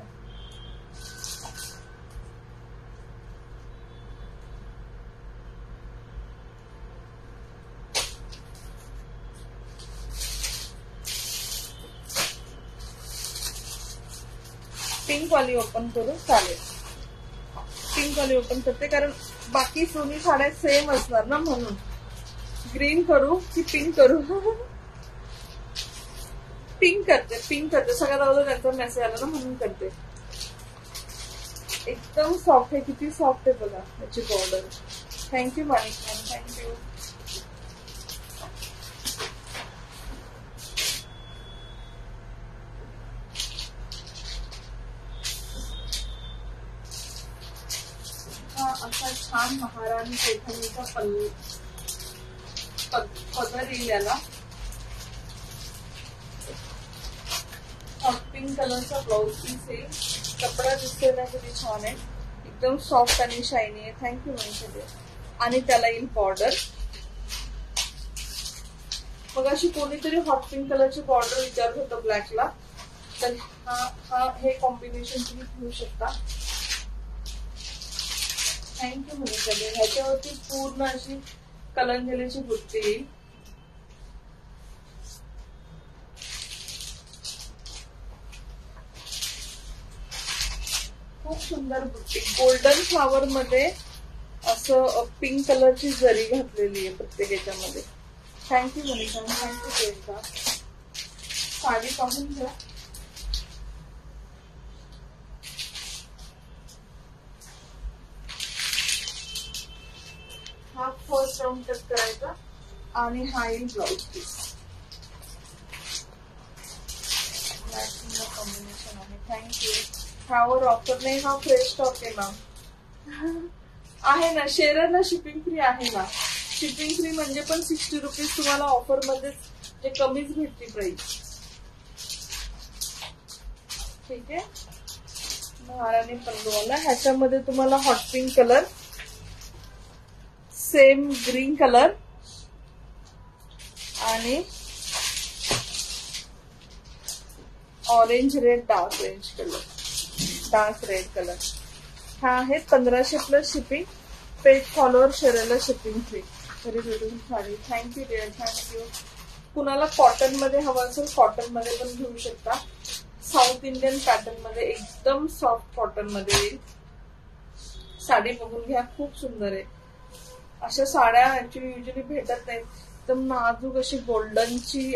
[SPEAKER 1] पिंक वाली ओपन करू? चालेल. पिंक वाली ओपन करते, कारण बाकी दोन्ही साड्या सेम असणार ना, म्हणून ग्रीन करू की पिंक करू? पिंक करते सगळ्यात अगोदर त्यांचा मेसेज आला ना, म्हणून करते. एकदम सॉफ्ट आहे, किती सॉफ्ट आहे बघा त्याची border. Thank you Manik ma'am, thank you. हा असा छान महाराणी पैठणीचा पदर येईल याला. हॉट पिंक कलरचा ब्लाउज पीस येईल. कपडा दिसतोय ना किती छान आहे, एकदम सॉफ्ट आणि शायनी आहे. थँक्यू म्हणजे. आणि त्याला येईल बॉर्डर. मग अशी कोणीतरी हॉट पिंक कलरची बॉर्डर विचारत होतं ब्लॅकला, तर हे कॉम्बिनेशन तुम्ही घेऊ शकता. थँक्यू म्हणजे. ह्याच्यावरती पूर्ण अशी कलंजलीची बुट्टी येईल. खूप सुंदर बुट्टी, गोल्डन फ्लावर मध्ये असं पिंक कलरची जरी घातलेली आहे प्रत्येक याच्यामध्ये. Thank you Manisha, thank you Priyanka. साडी पाहून घ्या. हा फर्स्ट राऊंड कट करायचा आणि हा येईल ब्लाउज पीस. कॉम्बिनेशन आहे. थँक्यू. ह्यावर ऑफर नाही, हा फ्रेश स्टॉक आहे मॅम. आहे ना, शेअरला शिपिंग फ्री आहे ना. शिपिंग फ्री म्हणजे पण 60 रुपीज तुम्हाला ऑफर मध्ये जे कमीच भेटते प्राइस. ठीक आहे. महाराणी पल्लूवाला ह्याच्यामध्ये तुम्हाला hot pink colour, same green colour आणि orange red dark red colour. हा आहे 1500 प्लस शिपिंग. पेज फॉलोअर शेअरला shipping free. Very beautiful sari. Thank you dear, thank you. कुणाला कॉटन मध्ये हवं असेल कॉटन मध्ये पण घेऊ शकता. साऊथ इंडियन पॅटर्न मध्ये एकदम सॉफ्ट कॉटन मध्ये येईल. साडी बघून घ्या, खूप सुंदर आहे. अशा साड्या ऍक्च्युली युजली भेटत नाही. एकदम नाजूक अशी गोल्डनची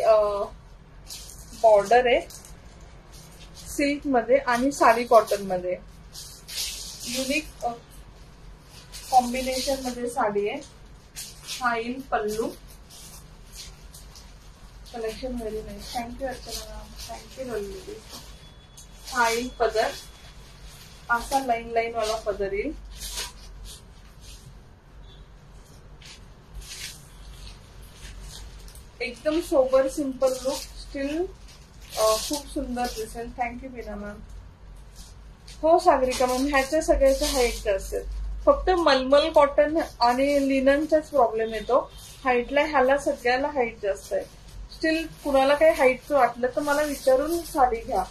[SPEAKER 1] बॉर्डर आहे सिल्क मध्ये आणि साडी कॉटन मध्ये. युनिक कॉम्बिनेशन मध्ये साडी आहे. हा येईल pallu. Collection very nice. Thank you Archana ma'am, thank you Lallu. हा येईल पदर. असा लाईन वाला पदर येईल. एकदम सोबर सिंपल लुक, स्टील खूप सुंदर दिसेल. Thank you Beena ma'am. हो सागरिका मॅम, ह्याच्या सगळ्याच्या हाईट असेल. फक्त मलमल कॉटन आणि लिननचाच प्रॉब्लेम येतो हाईटला. ह्याला सगळ्याला हाईट जास्त आहे. स्टील कुणाला काही हाईटचं वाटलं तर मला विचारून साडी घ्या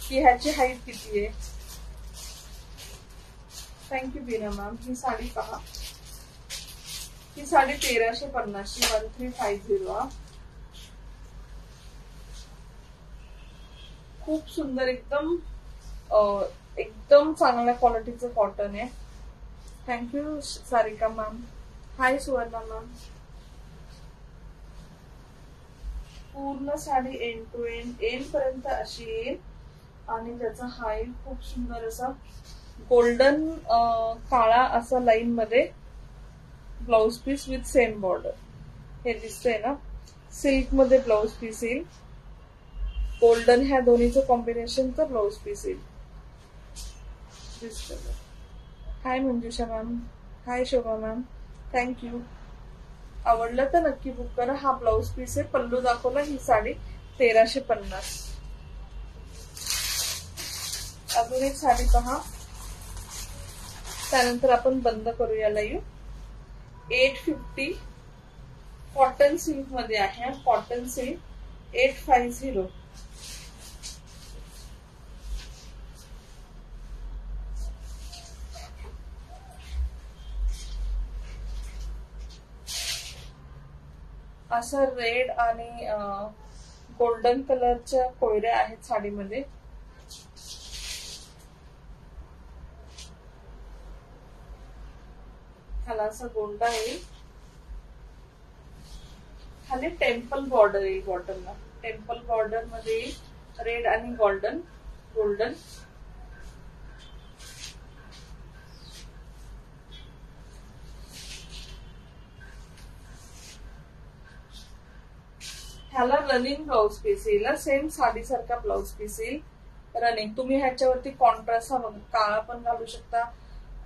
[SPEAKER 1] की ह्याची हाईट किती आहे. Thank you Beena ma'am. ही साडी पहा. ही साडी 1350 1350. खूप सुंदर, एकदम चांगल्या क्वालिटीचं कॉटन आहे. Thank you Sarika ma'am. Hi Suvarna ma'am. पूर्ण साडी एंड टू एंड पर्यंत अशी येईल आणि त्याचा हाईट खूप सुंदर असा गोल्डन काळा असा लाईन मध्ये blouse piece with same border. हे दिसतंय ना, सिल्क मध्ये ब्लाउज पीस येईल. गोल्डन ह्या दोन्हीचं कॉम्बिनेशनचं ब्लाउज पीस येईल. हाय मंजुषा ma'am, hi Shobha ma'am, thank you. आवडलं तर नक्की बुक करा. हा ब्लाउज पीस आहे. पल्लू दाखवला. ही साडी 1350. अजून एक साडी पहा, त्यानंतर आपण बंद करूया लाईव्ह. 850 कॉटन सिल्क मध्ये आहे. Cotton silk 850. असं रेड आणि गोल्डन कलरच्या कोयऱ्या आहेत साडीमध्ये. असा गोंडा येईल, खाली टेम्पल बॉर्डर येईल बॉटमला. टेम्पल बॉर्डर मध्ये रेड आणि गोल्डन. ह्याला रनिंग ब्लाउज पीस येईल, सेम साडीसारखा ब्लाउज पीस येईल रनिंग. तुम्ही ह्याच्यावरती कॉन्ट्रास्ट हा काळा पण घालू शकता,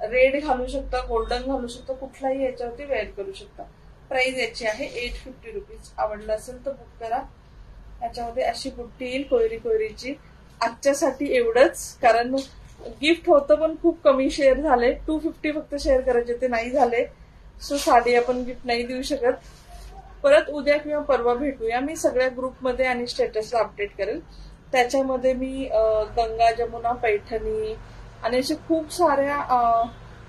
[SPEAKER 1] रेड घालू शकता, गोल्डन घालू शकता, कुठलाही याच्यावरती वेअर करू शकता. प्राइस याची आहे 850 रुपीज. आवडलं असेल तर बुक करा. याच्यामध्ये अशी बुट्टी येईल कोयरीची. आजच्यासाठी एवढंच, कारण गिफ्ट होतं पण खूप कमी शेअर झाले. 250 फक्त शेअर करायचे, ते नाही झाले. सो साडी आपण गिफ्ट नाही देऊ शकत. परत उद्या किंवा परवा भेटूया. मी सगळ्या ग्रुपमध्ये आणि स्टेटसला अपडेट करेल. त्याच्यामध्ये मी गंगा जमुना पैठणी आणि अशा खूप साऱ्या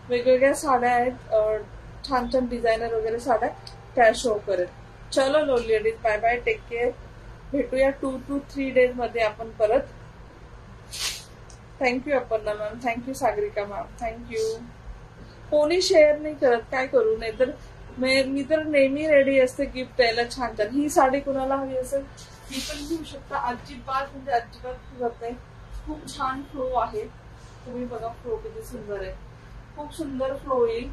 [SPEAKER 1] वेगवेगळ्या साड्या आहेत, छान छान डिझायनर वगैरे साड्या, त्या शो करेल. चलो लो ladies, bye bye, take care. भेटूया 2 to 3 डेज मध्ये आपण परत. Thank you Aparna ma'am, thank you Sagarika ma'am, thank you. कोणी शेअर नाही करत, काय करू? नाही तर मी तर नेहमी रेडी असते गिफ्ट द्यायला छान छान. ही साडी कुणाला हवी असेल ही पण घेऊ शकता. अजिबात फुगत नाही. खूप छान फ्लो आहे. तुम्ही बघा फ्लो किती सुंदर आहे. खूप सुंदर फ्लो येईल.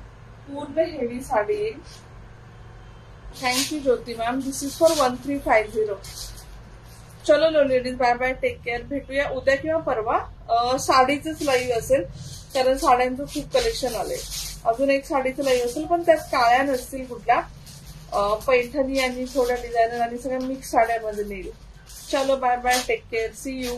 [SPEAKER 1] पूर्ण हेवी साडी येईल. Thank you Jyoti ma'am. This is for 1350. चलो लो ladies, bye bye, take care. भेटूया उद्या किंवा परवा. साडीच लाईव्ह असेल, कारण साड्यांचं खूप कलेक्शन आलंय. अजून एक साडीचं लाईव्ह असेल, पण त्यात काळ्या नसतील कुठल्या, पैठणी आणि थोड्या डिझायनर आणि सगळ्या मिक्स साड्यामध्ये नेईल. चलो bye bye, take care, see you.